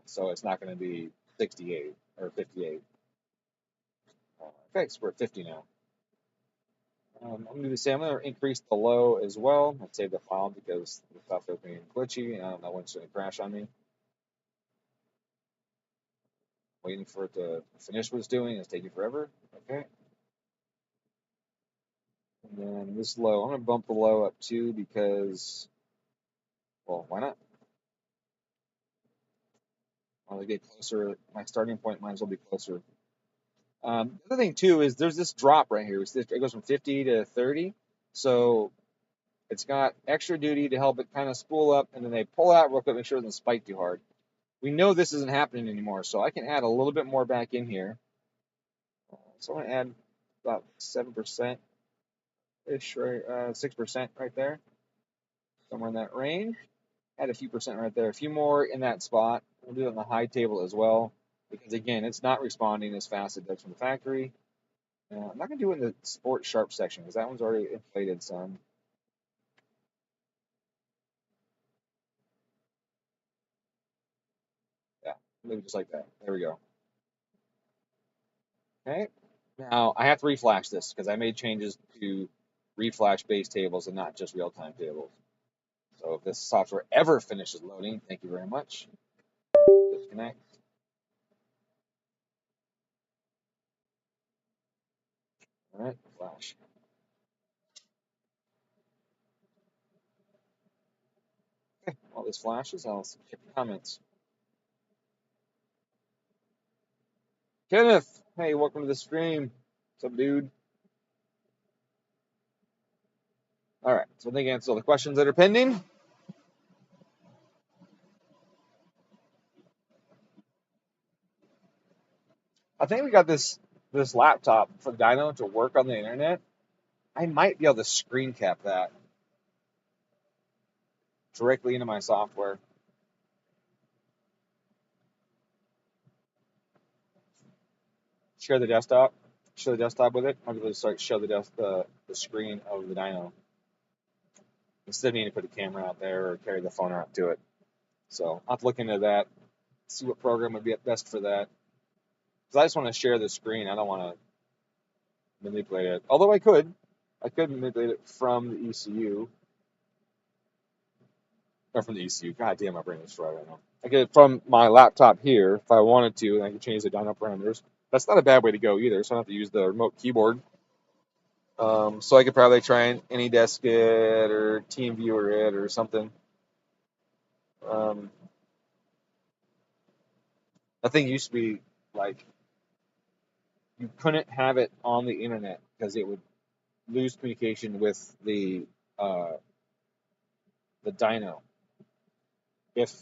So it's not going to be 68 or 58. Okay, so we're at 50 now. I'm going to do the same. I'm going to increase the low as well. I'll save the file because the stuff is being glitchy. I don't know when it's going to crash on me. Waiting for it to finish what it's doing. It's taking forever. Okay. And then this low, I'm going to bump the low up too because, well, why not? I'll get closer. My starting point might as well be closer. The other thing too is there's this drop right here. It goes from 50 to 30. So it's got extra duty to help it kind of spool up, and then they pull out real quick, make sure it doesn't spike too hard. We know this isn't happening anymore, so I can add a little bit more back in here. So I'm going to add about 7% ish, right, 6% right there, somewhere in that range. Add a few percent right there, a few more in that spot. We'll do it on the high table as well, because again, it's not responding as fast as it does from the factory. I'm not going to do it in the sport sharp section because that one's already inflated some. Yeah, maybe just like that. There we go. Okay. Now I have to reflash this because I made changes to reflash base tables and not just real-time tables. So if this software ever finishes loading, thank you very much. Disconnect. All right, flash. Okay, while this flashes, I'll check the comments. Kenneth, hey, welcome to the stream. What's up, dude? All right, so I think I answered all the questions that are pending. I think we got this laptop for Dyno to work on the internet. I might be able to screen cap that directly into my software. Share the desktop. Show the desktop with it. I'll be able to start show the screen of the Dyno instead of needing to put a camera out there or carry the phone out to it. So I'll have to look into that. See what program would be best for that. Because I just want to share the screen. I don't want to manipulate it. Although I could manipulate it from the ECU. Or from the ECU. God damn, my brain is fried right now. I get it from my laptop here if I wanted to, and I can change the Dyno parameters. That's not a bad way to go either, so I don't have to use the remote keyboard. So I could probably try AnyDesk it or TeamViewer it or something. That thing used to be like you couldn't have it on the internet because it would lose communication with the Dyno. If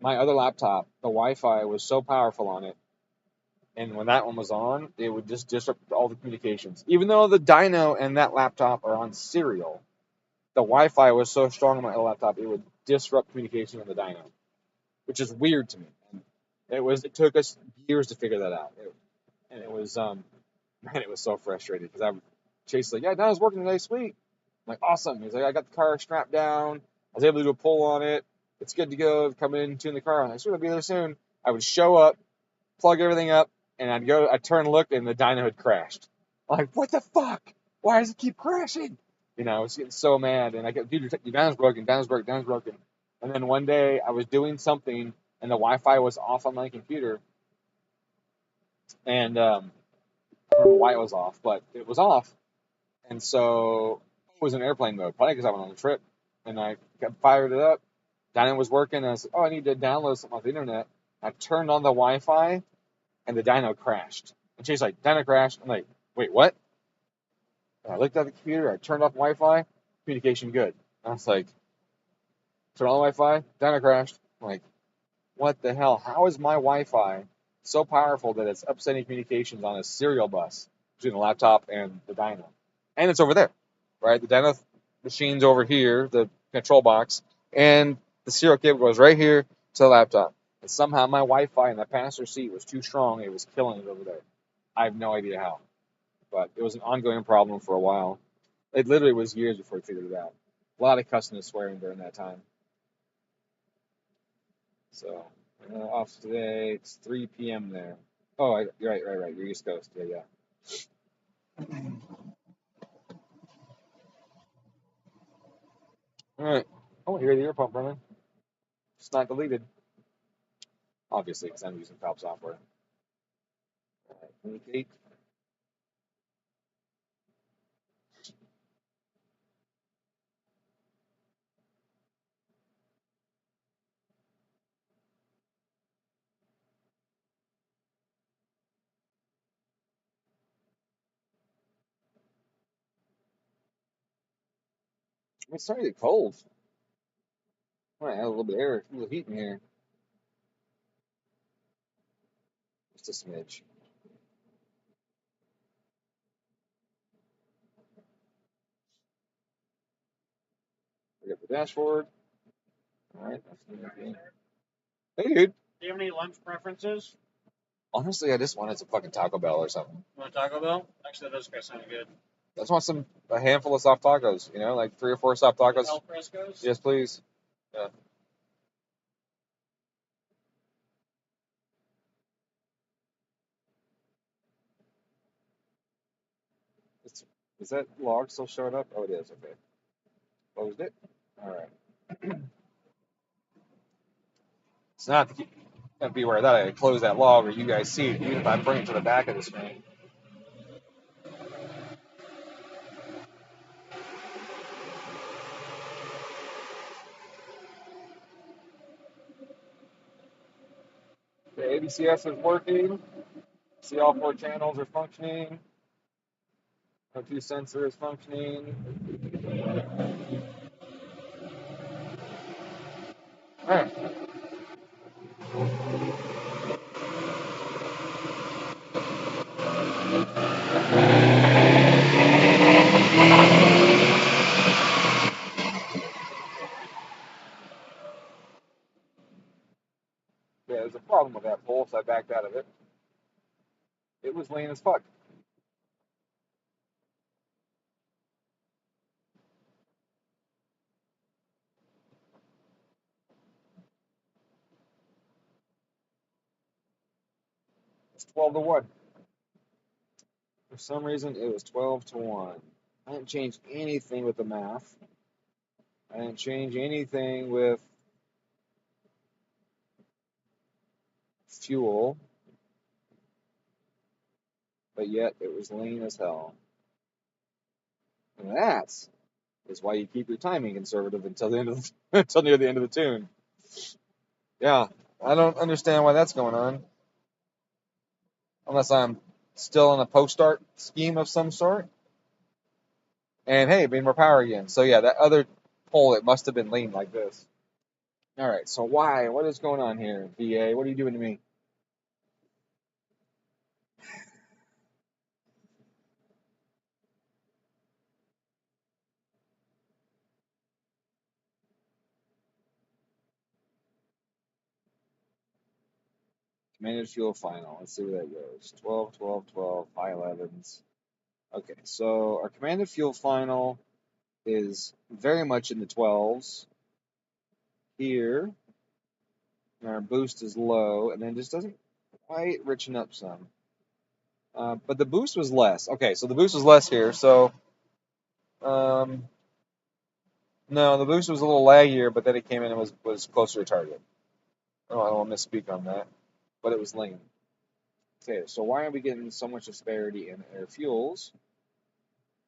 my other laptop, the Wi-Fi was so powerful on it, and when that one was on, it would just disrupt all the communications. Even though the Dyno and that laptop are on serial, the Wi-Fi was so strong on my other laptop, it would disrupt communication on the Dyno, which is weird to me. It took us years to figure that out, and it was man, it was so frustrating because I Chase like, yeah, Dyno's working today, sweet. I'm like, awesome. He's like, I got the car strapped down. I was able to do a pull on it. It's good to go. Come in, tune the car. I'm like, sure, I'll be there soon. I would show up, plug everything up, and I'd turn and look, and the Dyno had crashed. I'm like, what the fuck? Why does it keep crashing? I was getting so mad, and I go, dude, your Dyno's broken, Dyno's broken, Dyno's broken. And then one day I was doing something, and the Wi-Fi was off on my computer, and I don't know why it was off, but it was off, and so it was in airplane mode, probably because I went on a trip, and I fired it up. Dyno was working, and I was like, oh, I need to download something off the internet. I turned on the Wi-Fi, and the Dyno crashed. And she's like, Dyno crashed. I'm like, wait, what? And I looked at the computer, I turned off Wi-Fi, communication good. I was like, turn on the Wi-Fi, Dyno crashed. I'm like, what the hell? How is my Wi-Fi so powerful that it's upsetting communications on a serial bus between the laptop and the Dyno? And it's over there, right? The Dyno machine's over here, the control box, and the serial cable goes right here to the laptop. And somehow my Wi-Fi in the passenger seat was too strong. It was killing it over there. I have no idea how, but it was an ongoing problem for a while. It literally was years before we figured it out. A lot of cussing and swearing during that time. So off today. It's 3 p.m. there. Oh, you're right. You're East Coast. Yeah. All right. Oh, here the air pump running. It's not deleted, obviously, because I'm using Valve software. All right, communicate. It's starting to get cold. I might add a little bit of air, a little heat in here. Just a smidge. We got the dashboard. All right. Hey, dude.
Do you have any lunch preferences?
Honestly, I just wanted some fucking Taco Bell or something.
You want Taco Bell? Actually, that does sound good.
I just want a handful of soft tacos. You know, like 3 or 4 soft tacos.
Al frescos?
Yes, please. Yeah. Is that log still showing up? Oh, it is. Okay. Closed it. All right. It's not to be aware of that I close that log or you guys see it, even if I bring it to the back of the screen. The ABCS is working. See, all 4 channels are functioning. O2 sensor is functioning. All right. Yeah, there's a problem with that pole, so I backed out of it. It was lean as fuck. It's 12 to 1. For some reason, it was 12 to 1. I didn't change anything with the math. I didn't change anything with fuel, but yet it was lean as hell. And that is why you keep your timing conservative until the end of until near the end of the tune. Yeah, I don't understand why that's going on, unless I'm still in a post-start scheme of some sort. And hey, made more power again. So yeah, that other pole, it must have been lean like this. All right, so why? What is going on here, VA? What are you doing to me? Commanded fuel final. Let's see where that goes. 12, 12, 12, high 11s. Okay, so our commanded fuel final is very much in the 12s here. And our boost is low, and then just doesn't quite richen up some. But the boost was less. Okay, so the boost was less here. So, no, the boost was a little laggier, but then it came in and was closer to target. Oh, I don't want to misspeak on that, but it was lean. Okay, so why are we getting so much disparity in air fuels?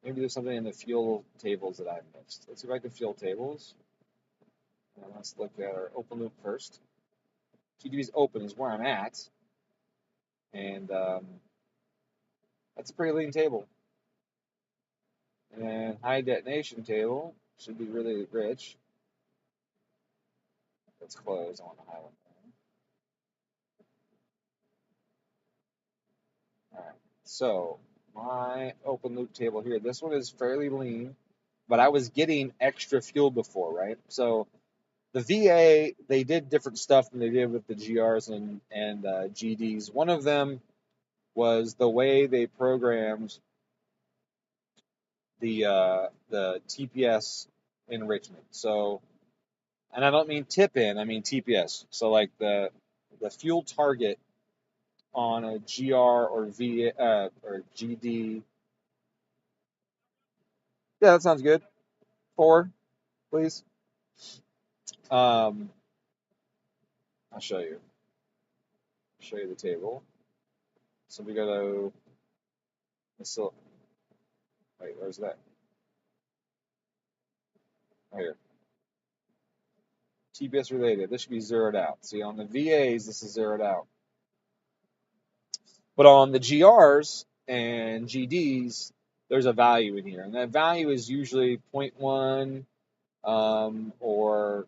Maybe there's something in the fuel tables that I missed. Let's go back to fuel tables. And let's look at our open loop first. TDP's open is where I'm at. And that's a pretty lean table. And then high detonation table should be really rich. Let's close on the high one. All right. So my open loop table here, this one is fairly lean, but I was getting extra fuel before, right? So the VA, they did different stuff than they did with the GRs and GDs. One of them was the way they programmed the TPS enrichment. So and I don't mean tip in, I mean TPS. So like the fuel target on a GR or or GD. Yeah, that sounds good. 4, please. Um, I'll show you. Show you the table. So we go to wait, where's that? Right here. TPS related. This should be zeroed out. See, on the VAs, this is zeroed out. But on the GRs and GDs, there's a value in here. And that value is usually 0.1 or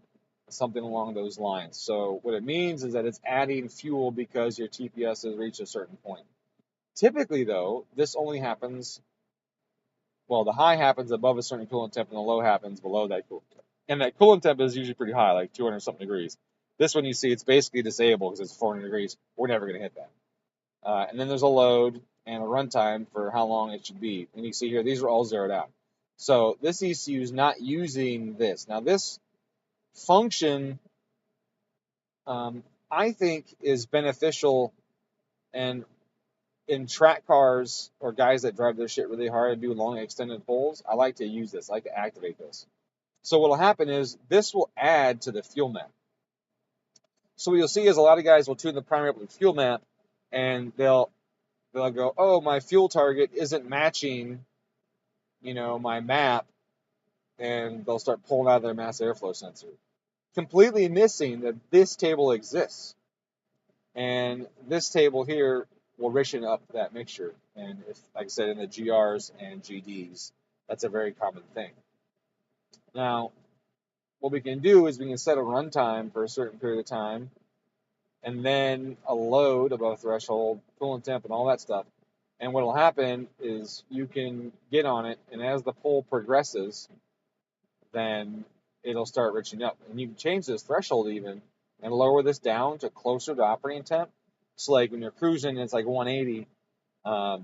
something along those lines. So what it means is that it's adding fuel because your TPS has reached a certain point. Typically, though, this only happens, well, the high happens above a certain coolant temp and the low happens below that coolant temp. And that coolant temp is usually pretty high, like 200 something degrees. This one you see, it's basically disabled because it's 400 degrees. We're never going to hit that. And then there's a load and a runtime for how long it should be. And you see here, these are all zeroed out. So this ECU is not using this. Now this function, I think, is beneficial and in track cars or guys that drive their shit really hard and do long extended pulls. I like to use this. I like to activate this. So what will happen is this will add to the fuel map. So what you'll see is a lot of guys will tune the primary up with fuel map, and they'll go, oh, my fuel target isn't matching, my map, and they'll start pulling out their mass airflow sensor, completely missing that this table exists. And this table here will ration up that mixture. And if, like I said, in the GRs and GDs, that's a very common thing. Now, what we can do is we can set a runtime for a certain period of time, and then a load above threshold, coolant temp, and all that stuff. And what will happen is you can get on it, and as the pull progresses, then it'll start reaching up. And you can change this threshold even and lower this down to closer to operating temp. So like when you're cruising, it's like 180, and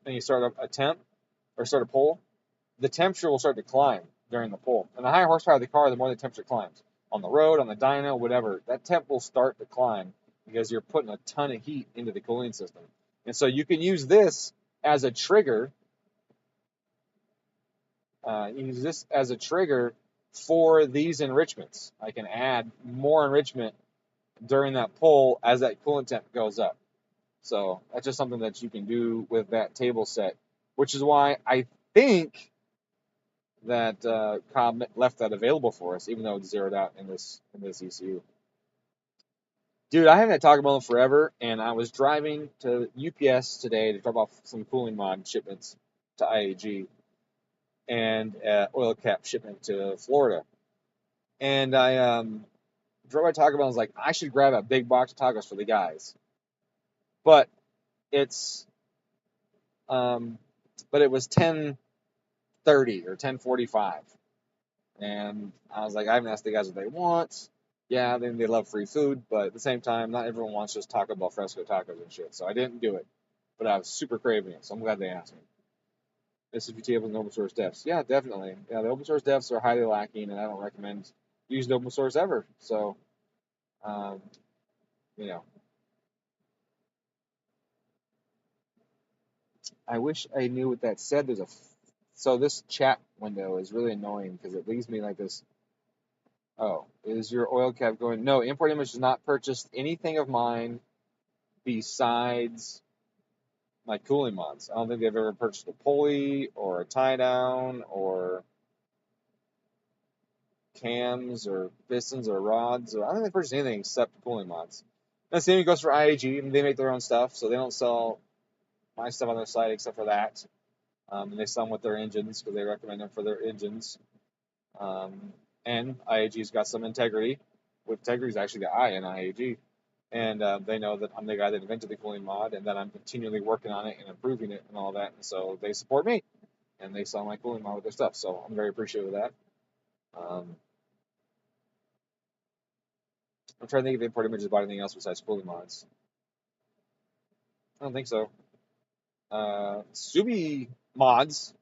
you start a temp or start a pull, the temperature will start to climb during the pull. And the higher horsepower of the car, the more the temperature climbs. On the road, on the dyno, whatever, that temp will start to climb because you're putting a ton of heat into the cooling system. And so you can use this as a trigger. Use this as a trigger for these enrichments. I can add more enrichment during that pull as that coolant temp goes up. So that's just something that you can do with that table set, which is why I think that Cobb left that available for us, even though it's zeroed out in this ECU. Dude, I haven't had Taco Bell in forever, and I was driving to UPS today to drop off some cooling mod shipments to IAG and oil cap shipment to Florida. And I drove by Taco Bell and was like, I should grab a big box of tacos for the guys. But it was 10:30 or 10:45. And I was like, I haven't asked the guys what they want. Yeah, they love free food, but at the same time, not everyone wants just Taco Bell fresco tacos and shit. So I didn't do it. But I was super craving it, so I'm glad they asked me. SCP tables and open source devs. Yeah, definitely. Yeah, the open source devs are highly lacking, and I don't recommend using open source ever. So, I wish I knew what that said. So this chat window is really annoying because it leaves me like this. Oh, is your oil cap going? No, Import Image has not purchased anything of mine besides my cooling mods. I don't think they've ever purchased a pulley or a tie down or cams or pistons or rods. I don't think they purchased anything except cooling mods. And the same goes for IAG. And they make their own stuff, so they don't sell my stuff on their site except for that. And they sell them with their engines because they recommend them for their engines. And IAG's got some integrity. With Integrity's actually got I in IAG. And they know that I'm the guy that invented the cooling mod and that I'm continually working on it and improving it and all that. And so they support me. And they sell my cooling mod with their stuff. So I'm very appreciative of that. I'm trying to think if Import Images bought anything else besides cooling mods. I don't think so. Subi Mods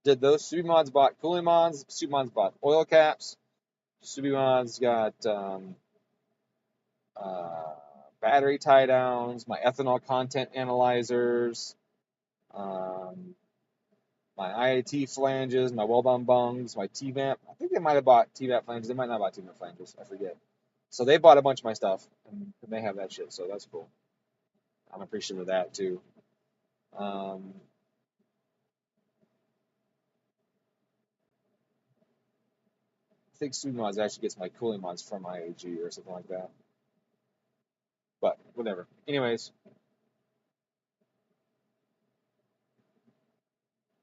did those. Subi Mods bought cooling mods. Subi Mods bought oil caps.
Subimod's got battery tie downs, my ethanol content analyzers, my IAT flanges, my weld-on bungs, my T-vamp. I think they might have bought T-vamp flanges. They might not have bought T-vamp flanges. I forget. So they bought a bunch of my stuff, and they have that shit. So that's cool. I'm appreciative of that too. I think Subimods actually gets my cooling mods from IAG or something like that. But whatever. Anyways,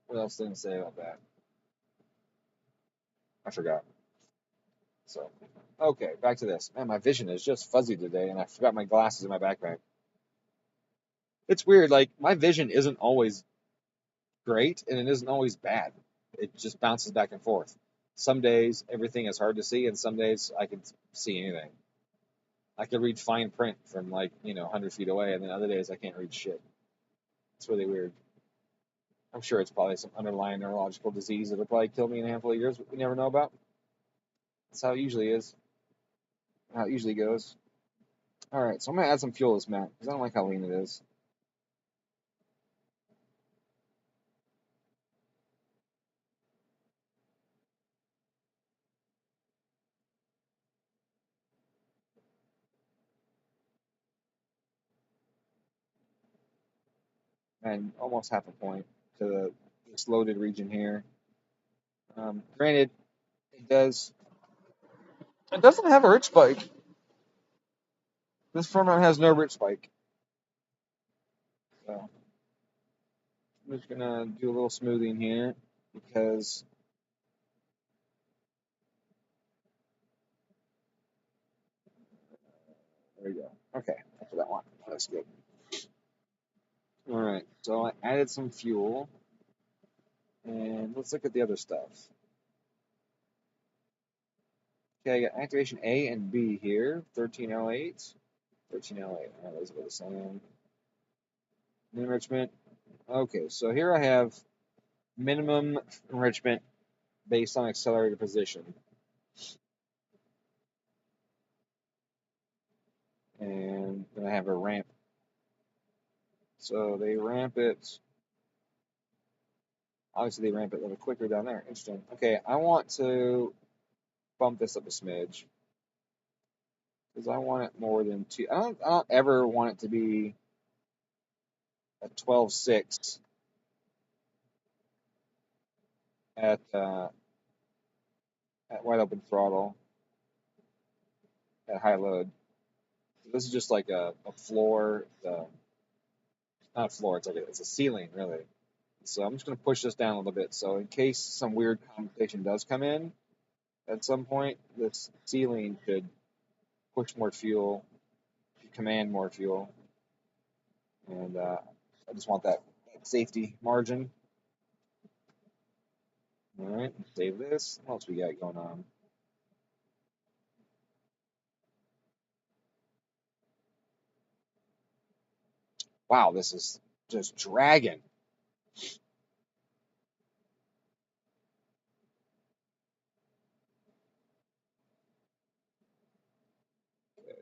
what else did I say about that? I forgot. So, okay, back to this. Man, my vision is just fuzzy today, and I forgot my glasses in my backpack. It's weird. Like, my vision isn't always great, and it isn't always bad. It just bounces back and forth. Some days, everything is hard to see, and some days, I can see anything. I can read fine print from, 100 feet away, and then other days, I can't read shit. It's really weird. I'm sure it's probably some underlying neurological disease that'll probably kill me in a handful of years, but we never know about. That's how it usually is. How it usually goes. Alright, so I'm going to add some fuel to this map, because I don't like how lean it is. And almost half a point to this loaded region here. Granted, it doesn't have a rich spike. This format has no rich spike. So I'm just gonna do a little smoothing here because there we go. Okay, that's what I want. That's good. Alright, so I added some fuel. And let's look at the other stuff. Okay, I got activation A and B here. 13L8. 13L8. Alright, those are the same. Enrichment. Okay, so here I have minimum enrichment based on accelerated position. And then I have a ramp. So they ramp it. Obviously, they ramp it a little quicker down there. Interesting. Okay, I want to bump this up a smidge because I want it more than two. I don't ever want it to be a 12.6 at wide open throttle at high load. So this is just like a floor. Not a floor. It's a ceiling really. So I'm just going to push this down a little bit. So in case some weird compensation does come in at some point, this ceiling could push more fuel, command more fuel, and I just want that safety margin. All right, save this. What else we got going on? Wow, this is just dragging.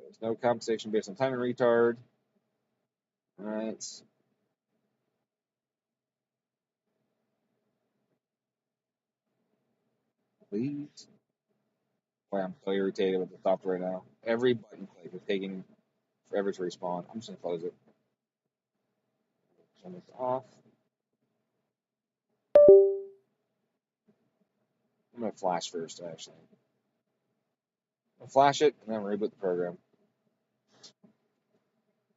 There's no compensation based on time and retard. All right. Please. Boy, I'm so irritated with the software right now. Every button click is taking forever to respawn. I'm just gonna close it. Turn this off. I'm gonna flash first, actually. I'll flash it and then reboot the program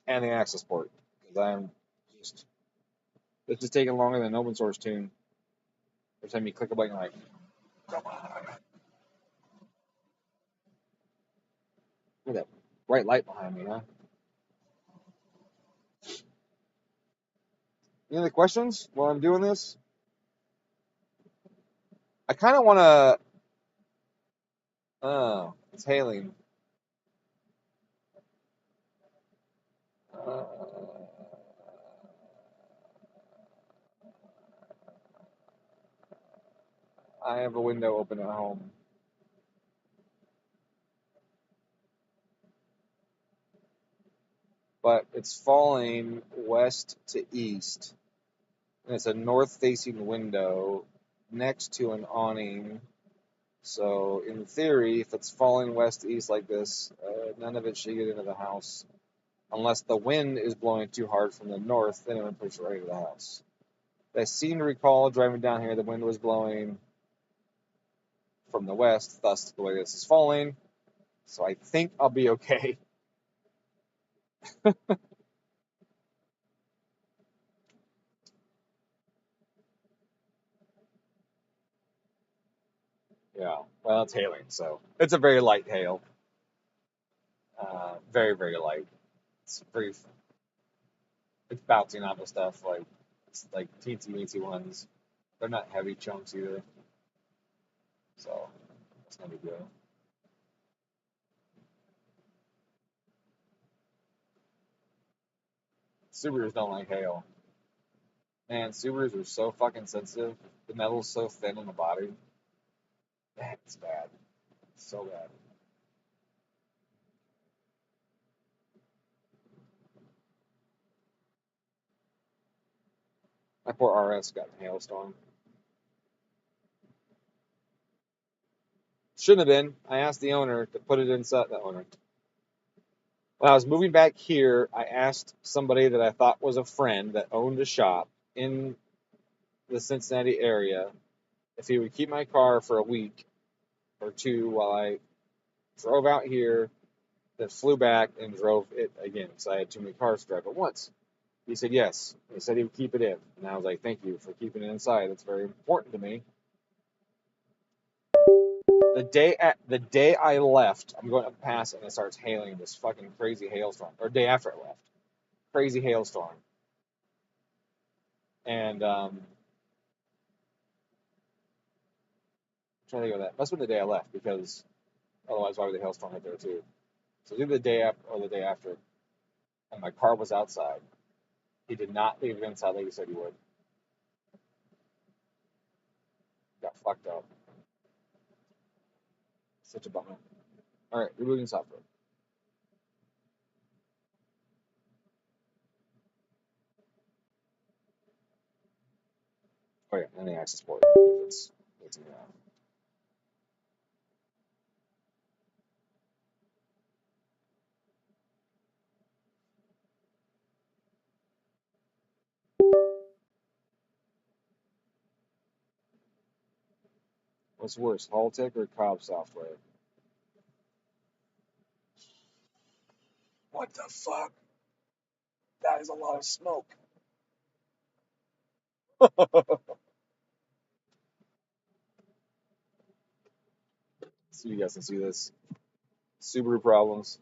and the access port because I'm just this is taking longer than an open source tune. Every time you click a button, you're like, come on. Look at that bright light behind me, huh? Any other questions while I'm doing this? I kind of want to. Oh, it's hailing. Uh, I have a window open at home. but it's falling west to east, and it's a north-facing window next to an awning. So in theory, if it's falling west to east like this, none of it should get into the house, unless the wind is blowing too hard from the north, then it would push it right into the house. I seem to recall driving down here, the wind was blowing from the west, thus the way this is falling. So I think I'll be okay. Yeah, well, it's hailing, so it's a very light hail. Very, very light. It's very, it's bouncing off of stuff like it's like teensy weensy ones. They're not heavy chunks either, so it's no big deal. Subarus don't like hail. Man, Subarus are so fucking sensitive. The metal's so thin on the body. Man, it's bad. It's so bad. My poor RS got in a hailstorm. Shouldn't have been. I asked the owner to put it inside the owner. When I was moving back here, I asked somebody that I thought was a friend that owned a shop in the Cincinnati area if he would keep my car for a week or two while I drove out here, then flew back and drove it again because I had too many cars to drive at once. He said yes. He said he would keep it in. And I was like, thank you for keeping it inside. That's very important to me. The day I left, I'm going up past and it starts hailing this fucking crazy hailstorm. Or day after I left. Crazy hailstorm. And I'm trying to think of that. Must have been the day I left because otherwise why would the hailstorm hit there too? So either the day after or the day after. And my car was outside. He did not leave it inside like he said he would. Got fucked up. Such a bummer. Alright, rebooting software. Oh yeah, and the access port. It's What's worse, Haltech or Cobb software? What the fuck? That is a lot of smoke. So you guys can see this. Subaru problems.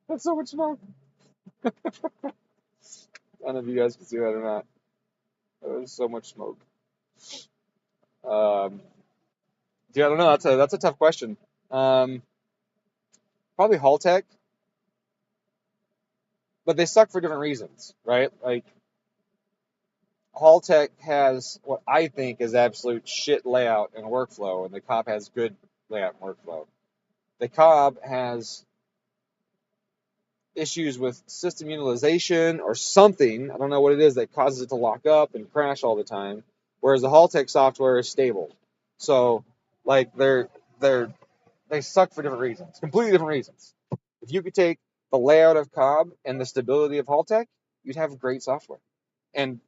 That's so much smoke. I don't know if you guys can see that or not. There's so much smoke. Yeah, I don't know. That's a tough question. Probably Haltech, but they suck for different reasons, right? Like Haltech has what I think is absolute shit layout and workflow, and the Cobb has good layout and workflow. The Cobb has issues with system utilization or something. I don't know what it is that causes it to lock up and crash all the time. Whereas the Haltech software is stable. So like they suck for different reasons, completely different reasons. If you could take the layout of Cobb and the stability of Haltech, you'd have great software. And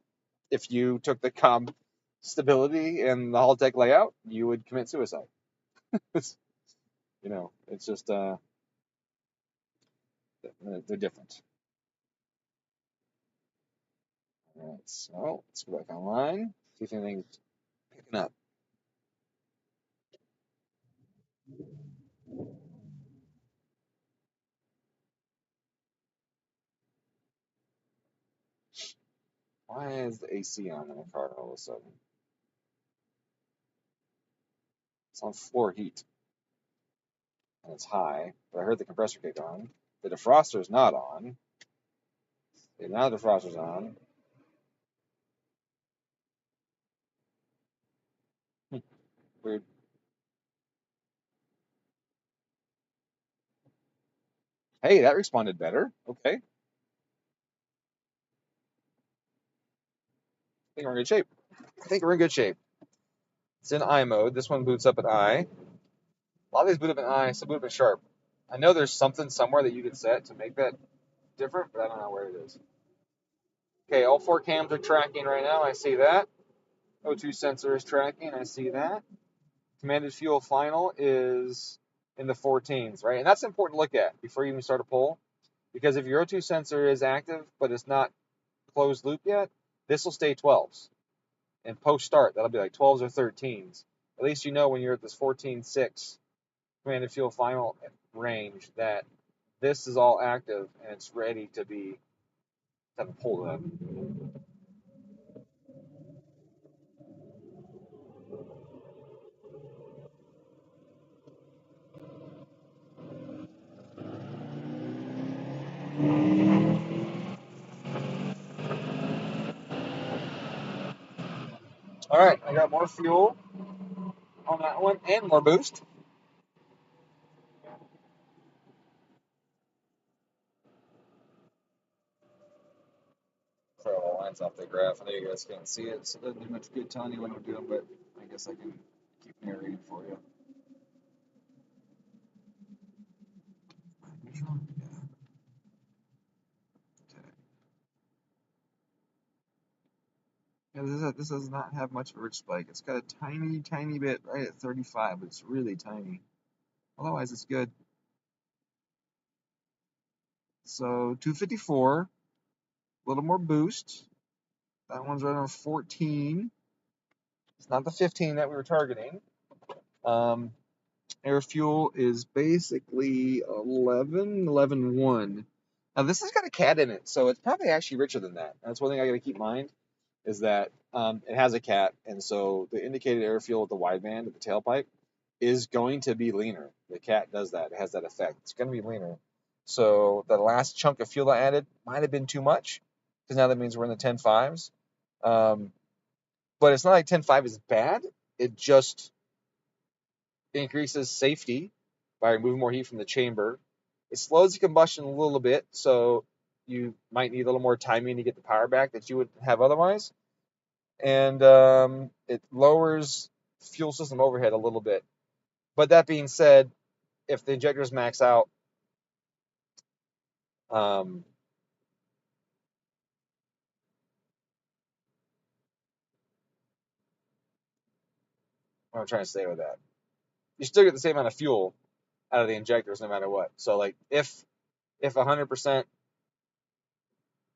if you took the Cobb stability and the Haltech layout, you would commit suicide. It's, it's just they're different. All right, so let's go back online. See if anything's picking up. Why is the AC on in the car all of a sudden? It's on floor heat. and it's high, but I heard the compressor kick on. The defroster's not on. Okay, now the defroster's on. Weird. Hey, that responded better. Okay. I think we're in good shape. I think we're in good shape. It's in I mode. This one boots up in I. A lot of these boot up in I, some boot up in sharp. I know there's something somewhere that you could set to make that different, but I don't know where it is. Okay, all 4 cams are tracking right now. I see that. O2 sensor is tracking. I see that. Commanded fuel final is in the 14s, right? And that's important to look at before you even start a pull, because if your O2 sensor is active but it's not closed loop yet, this will stay 12s. And post start, that'll be like 12s or 13s. At least you know when you're at this 14.6 commanded fuel final range that this is all active and it's ready to be kind of pulled up. All right, I got more fuel on that one and more boost. Throw all lines off the graph. I know you guys can't see it, so it doesn't do much good telling you what I'm doing, but I guess I can keep narrating for you. Yeah, this does not have much of a rich spike. It's got a tiny bit right at 35, but it's really tiny. Otherwise, it's good. So 254, a little more boost. That one's right on 14. It's not the 15 that we were targeting. Air fuel is basically 11.1. Now this has got a cat in it, so it's probably actually richer than that. That's one thing I got to keep in mind, is that it has a cat, and so the indicated air fuel at the wideband at the tailpipe is going to be leaner. The cat does that; it has that effect. It's going to be leaner. So the last chunk of fuel I added might have been too much, because now that means we're in the 10.5s. But it's not like 10.5 is bad. It just increases safety by removing more heat from the chamber. It slows the combustion a little bit, so you might need a little more timing to get the power back that you would have otherwise. And it lowers fuel system overhead a little bit. But that being said, if the injectors max out, what am I trying to say with that? You still get the same amount of fuel out of the injectors no matter what. So like if 100%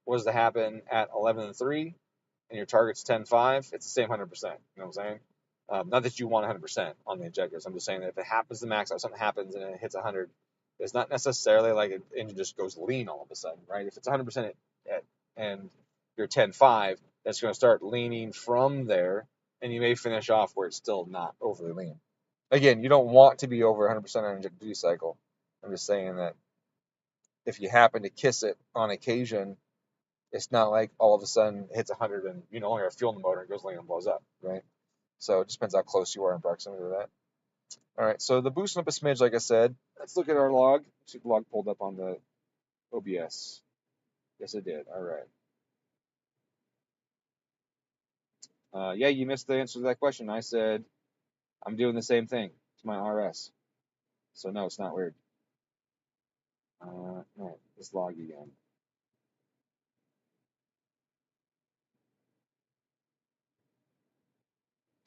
was to happen at 11.3 and your target's 10.5, it's the same 100%. You know what I'm saying? Not that you want 100% on the injectors. I'm just saying that if it happens to max out, something happens and it hits 100, it's not necessarily like an engine just goes lean all of a sudden, right? If it's 100% and you're 10.5, that's going to start leaning from there, and you may finish off where it's still not overly lean. Again, you don't want to be over 100% on injector duty cycle. I'm just saying that if you happen to kiss it on occasion, it's not like all of a sudden it hits 100 and you no longer have fuel in the motor and goes lean and blows up, right? So it just depends how close you are in proximity to that. All right, so the boosting up a smidge, like I said. Let's look at our log. See if the log pulled up on the OBS. Yes, it did. All right. Yeah, you missed the answer to that question. I said I'm doing the same thing to my RS. So no, it's not weird. No, let's log again.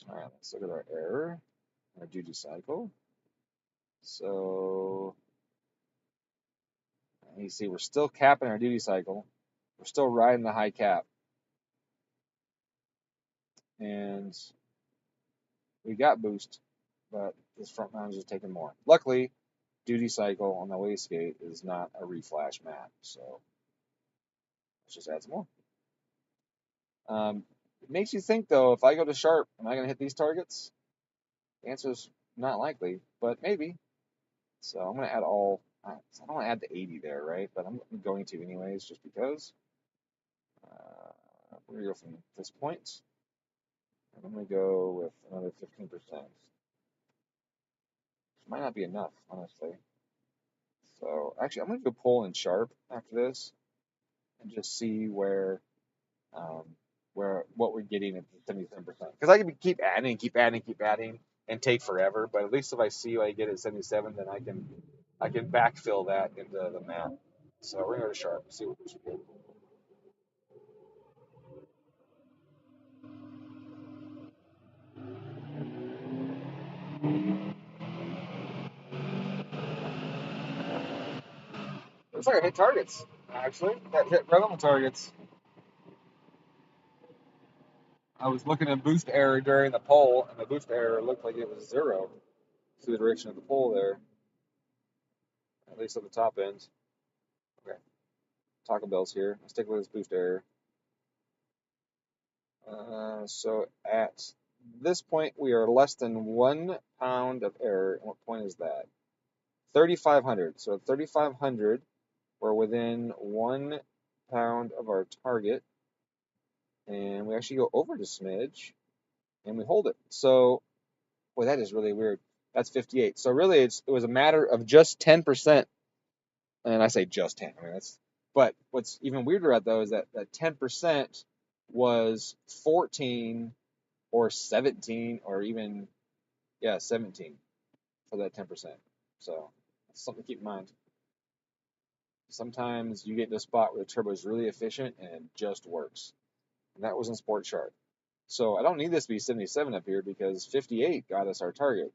All right, let's look at our error, our duty cycle. So you see, we're still capping our duty cycle. We're still riding the high cap. And we got boost, but this front mount is just taking more. Luckily, duty cycle on the wastegate is not a reflash map, so let's just add some more. It makes you think, though, if I go to sharp, am I going to hit these targets? The answer is not likely, but maybe. So I'm going to add all, I don't want to add the 80 there, right? But I'm going to anyways, just because. We're going to go from this point, and I'm going to go with another 15%. Which might not be enough, honestly. So actually, I'm going to go pull in sharp after this and just see um, what we're getting at the 77%. Because I can keep adding, keep adding, keep adding, and take forever. But at least if I see what I get at 77, then I can backfill that into the map. So we're gonna go to sharp, see what we should get. Looks like I hit targets. Actually, that hit right on the targets. I was looking at boost error during the poll, and the boost error looked like it was 0 through the direction of the pole there, at least at the top end. Okay, Taco Bell's here. Let's take a look at this boost error. So at this point, we are less than 1 pound of error. And what point is that? 3,500. So at 3,500, we're within 1 pound of our target, and we actually go over to smidge, and we hold it. So, boy, that is really weird. That's 58. So really, it was a matter of just 10%, and I say just 10. I mean but what's even weirder at though is that 10% was 14 or 17 or even 17 for that 10%. So that's something to keep in mind. Sometimes you get to a spot where the turbo is really efficient and it just works. And that was in Sport Sharp. So I don't need this to be 77 up here because 58 got us our target.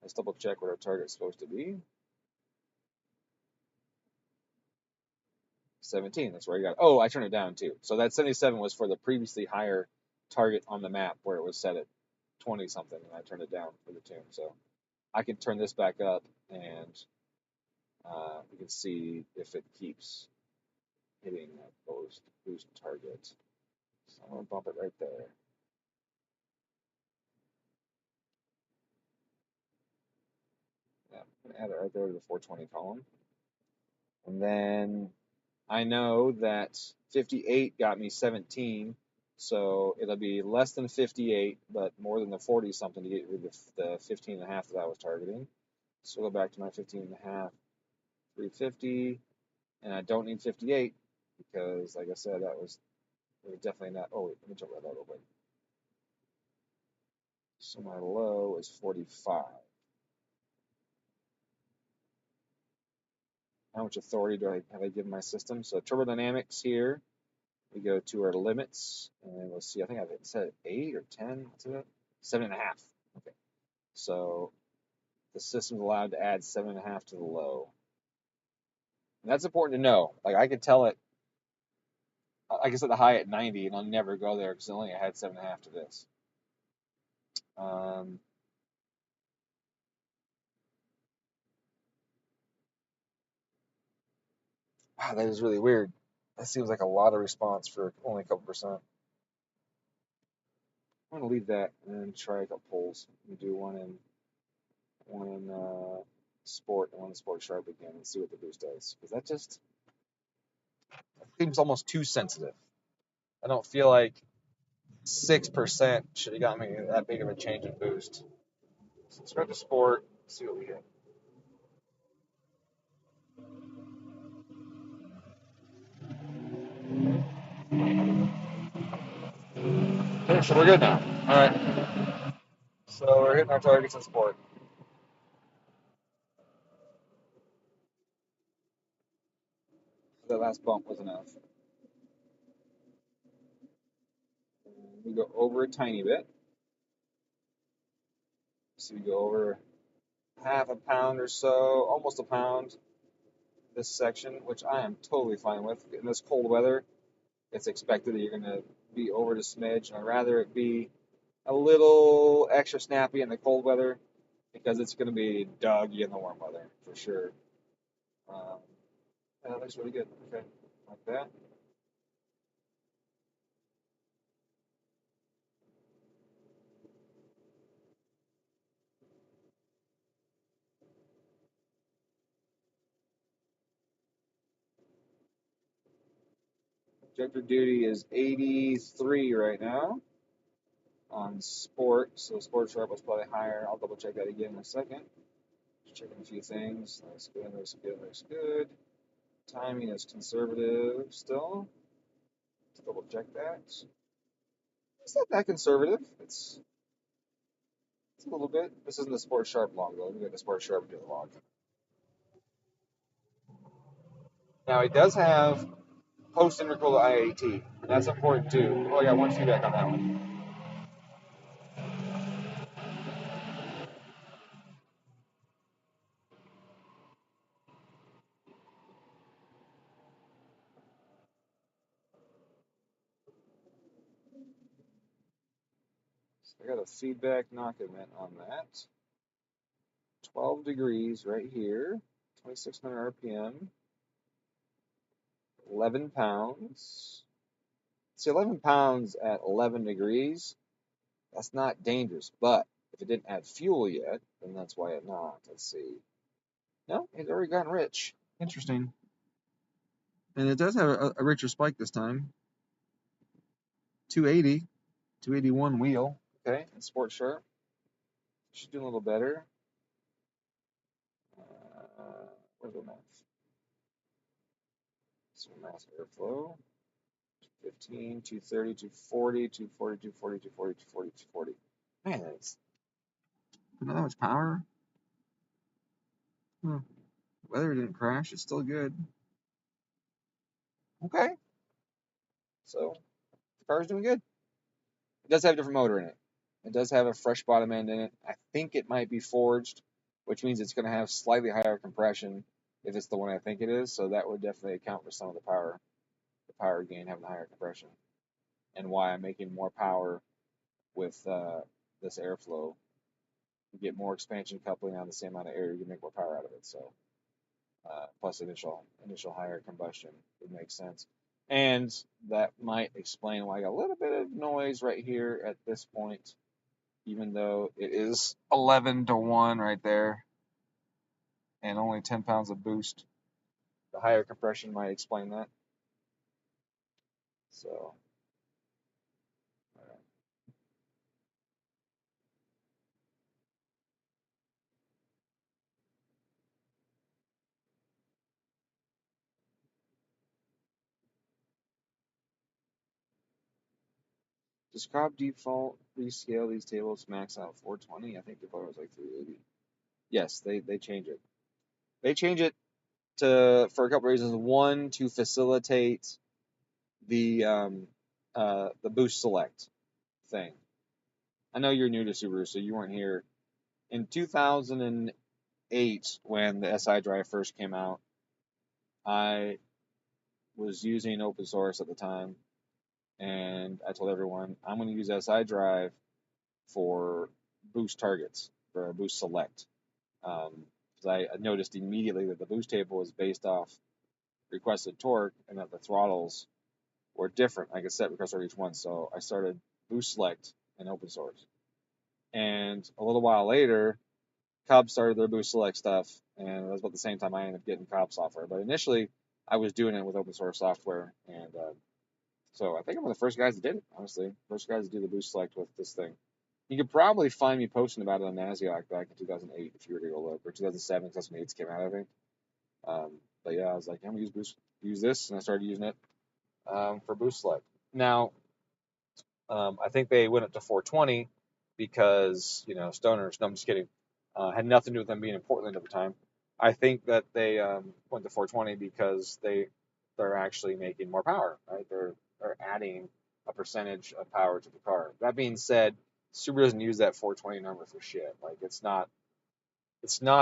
Let's double check what our target's supposed to be. 17, that's where I got it. Oh, I turned it down too. So that 77 was for the previously higher target on the map where it was set at 20 something, and I turned it down for the tune. So I can turn this back up, and we can see if it keeps hitting that boost target. So I'm going to bump it right there. Yeah, I'm going to add it right there to the 420 column. And then I know that 58 got me 17, so it'll be less than 58, but more than the 40 something to get rid of the 15 and a half that I was targeting. So we'll go back to my 15 and a half, 350, and I don't need 58 because, like I said, it was definitely not. Oh wait, let me jump right out real quick. So my low is 45. How much authority have I given my system? So turbodynamics here. We go to our limits, and we'll see. I think I've set 8 or 10 to it. 7.5. Okay. So the system's allowed to add 7.5 to the low. And that's important to know. Like I could tell it, I can set the high at 90, and I'll never go there because only I had 7.5 to this. Wow, that is really weird. That seems like a lot of response for only a couple percent. I'm gonna leave that and try a couple polls. We do one in sport and one in Sport Sharp again and see what the boost does. Because that seems almost too sensitive. I don't feel like 6% should have got me that big of a change in boost. So let's go to sport, see what we get. Okay, so we're good now. All right. So we're hitting our targets in sport. That last bump was enough. We go over a tiny bit. So we go over half a pound or so, almost a pound this section, which I am totally fine with. In this cold weather, it's expected that you're going to be over to smidge, and I'd rather it be a little extra snappy in the cold weather because it's going to be doggy in the warm weather for sure. That looks really good. Okay, like that. Projector duty is 83 right now on sport, so sport sharp was probably higher. I'll double check that again in a second. Just checking a few things. Looks good, looks good, looks good. Timing is conservative still. Let's double check that. It's not that conservative. It's a little bit. This isn't the sport sharp log though. We got the sport sharp do the log. Now it does have post intercooler IAT. That's important too. Oh, I got one feedback on that one. So I got a feedback knock event on that. 12 degrees right here. 2600 RPM. 11 pounds. See, 11 pounds at 11 degrees, that's not dangerous. But if it didn't add fuel yet, then that's why it not. Let's see. No, it's already gotten rich. Interesting. And it does have a richer spike this time. 280, 281 wheel. Okay, and sport sharp. Should do a little better. Where's the math? So mass airflow. 15, 230, 240, 240, 240, 240, 240, 240. Man, that's not that much power. Weather didn't crash. It's still good. Okay. So the car's doing good. It does have a different motor in it. It does have a fresh bottom end in it. I think it might be forged, which means it's going to have slightly higher compression if it's the one I think it is. So that would definitely account for some of the power gain having higher compression, and why I'm making more power with this airflow. You get more expansion coupling on the same amount of air, you can make more power out of it. So plus initial higher combustion would make sense. And that might explain why I got a little bit of noise right here at this point, even though it is 11 to 1 right there and only 10 pounds of boost. The higher compression might explain that. So, does Cobb default rescale these tables max out 420? I think before it was like 380. Yes, they change it. They change it for a couple reasons. One, to facilitate the boost select thing. I know you're new to Subaru, so you weren't here in 2008 when the SI drive first came out. I was using open source at the time, and I told everyone I'm going to use SI drive for boost targets, for a boost select. Because I noticed immediately that the boost table was based off requested torque, and that the throttles were different. I could set request for each one, so I started boost select in open source. And a little while later, Cobb started their boost select stuff, and it was about the same time I ended up getting Cobb software. But initially, I was doing it with open source software, and so I think I'm one of the first guys that did it, honestly. First guys to do the boost select with this thing. You could probably find me posting about it on Nasioc back in 2008 if you were to go look, or 2007, 2008 came out, I think. But yeah, I was like, I'm gonna use this, and I started using it for boost select. Now, I think they went up to 420 because stoners. No, I'm just kidding. Had nothing to do with them being in Portland at the time. I think that they went to 420 because they're actually making more power, right? They're adding a percentage of power to the car. That being said, Subaru doesn't use that 420 number for shit. Like it's not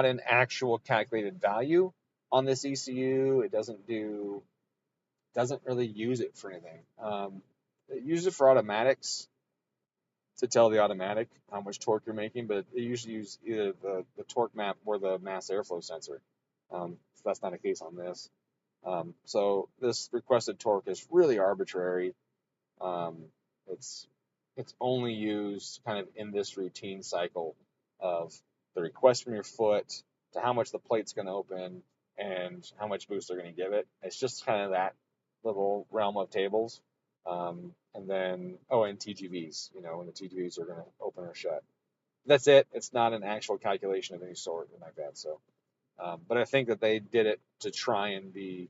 an actual calculated value on this ECU. It doesn't really use it for anything. It uses it for automatics to tell the automatic how much torque you're making, but it usually uses either the torque map or the mass airflow sensor. So that's not the case on this. So this requested torque is really arbitrary. It's only used kind of in this routine cycle of the request from your foot to how much the plate's going to open and how much boost they're going to give it. It's just kind of little realm of tables. And then, and TGVs, when the TGVs are going to open or shut. That's it. It's not an actual calculation of any sort, anything like that. So, but I think that they did it to try and be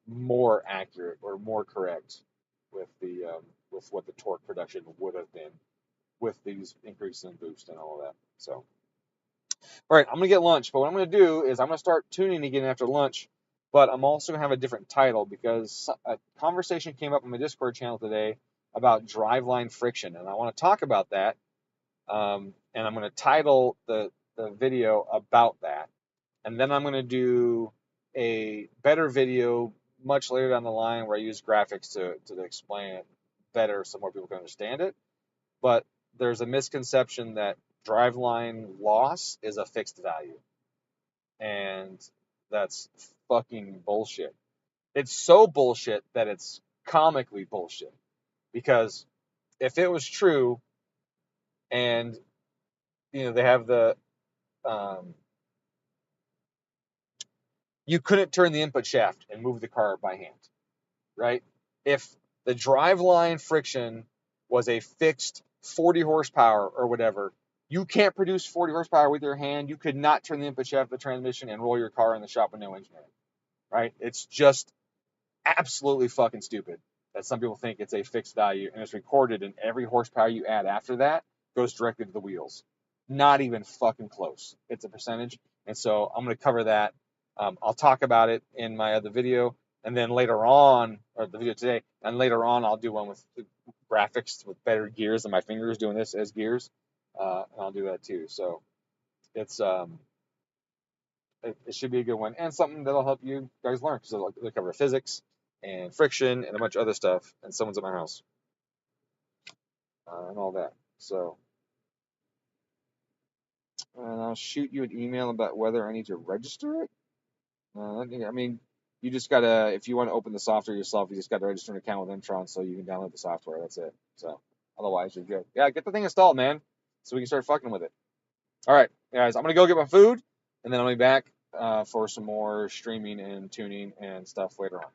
more accurate or more correct with what the torque production would have been with these increases in boost and all of that. So, all right, I'm gonna get lunch, but what I'm gonna do is I'm gonna start tuning again after lunch. But I'm also gonna have a different title because a conversation came up on my Discord channel today about driveline friction, and I want to talk about that. And I'm gonna title the video about that, and then I'm gonna do a better video much later down the line where I use graphics to explain it better so more people can understand it. But there's a misconception that driveline loss is a fixed value. And that's fucking bullshit. It's so bullshit that it's comically bullshit. Because if it was true and, they have the, you couldn't turn the input shaft and move the car by hand, right? If the driveline friction was a fixed 40 horsepower or whatever, you can't produce 40 horsepower with your hand. You could not turn the input shaft of the transmission and roll your car in the shop with no engineering, right? It's just absolutely fucking stupid that some people think it's a fixed value and it's recorded, and every horsepower you add after that goes directly to the wheels. Not even fucking close. It's a percentage. And so I'm going to cover that. I'll talk about it in my other video. And then later on, or the video today, and later on I'll do one with graphics with better gears than my fingers doing this as gears. And I'll do that too. So it's it should be a good one, and something that'll help you guys learn, because they'll cover physics and friction and a bunch of other stuff. And someone's at my house and all that. So, and I'll shoot you an email about whether I need to register it. I mean, you just gotta, if you want to open the software yourself, you just gotta register an account with Intron so you can download the software. That's it. So otherwise, you're good. Yeah, get the thing installed, man, so we can start fucking with it. All right, guys, I'm gonna go get my food, and then I'll be back for some more streaming and tuning and stuff later on.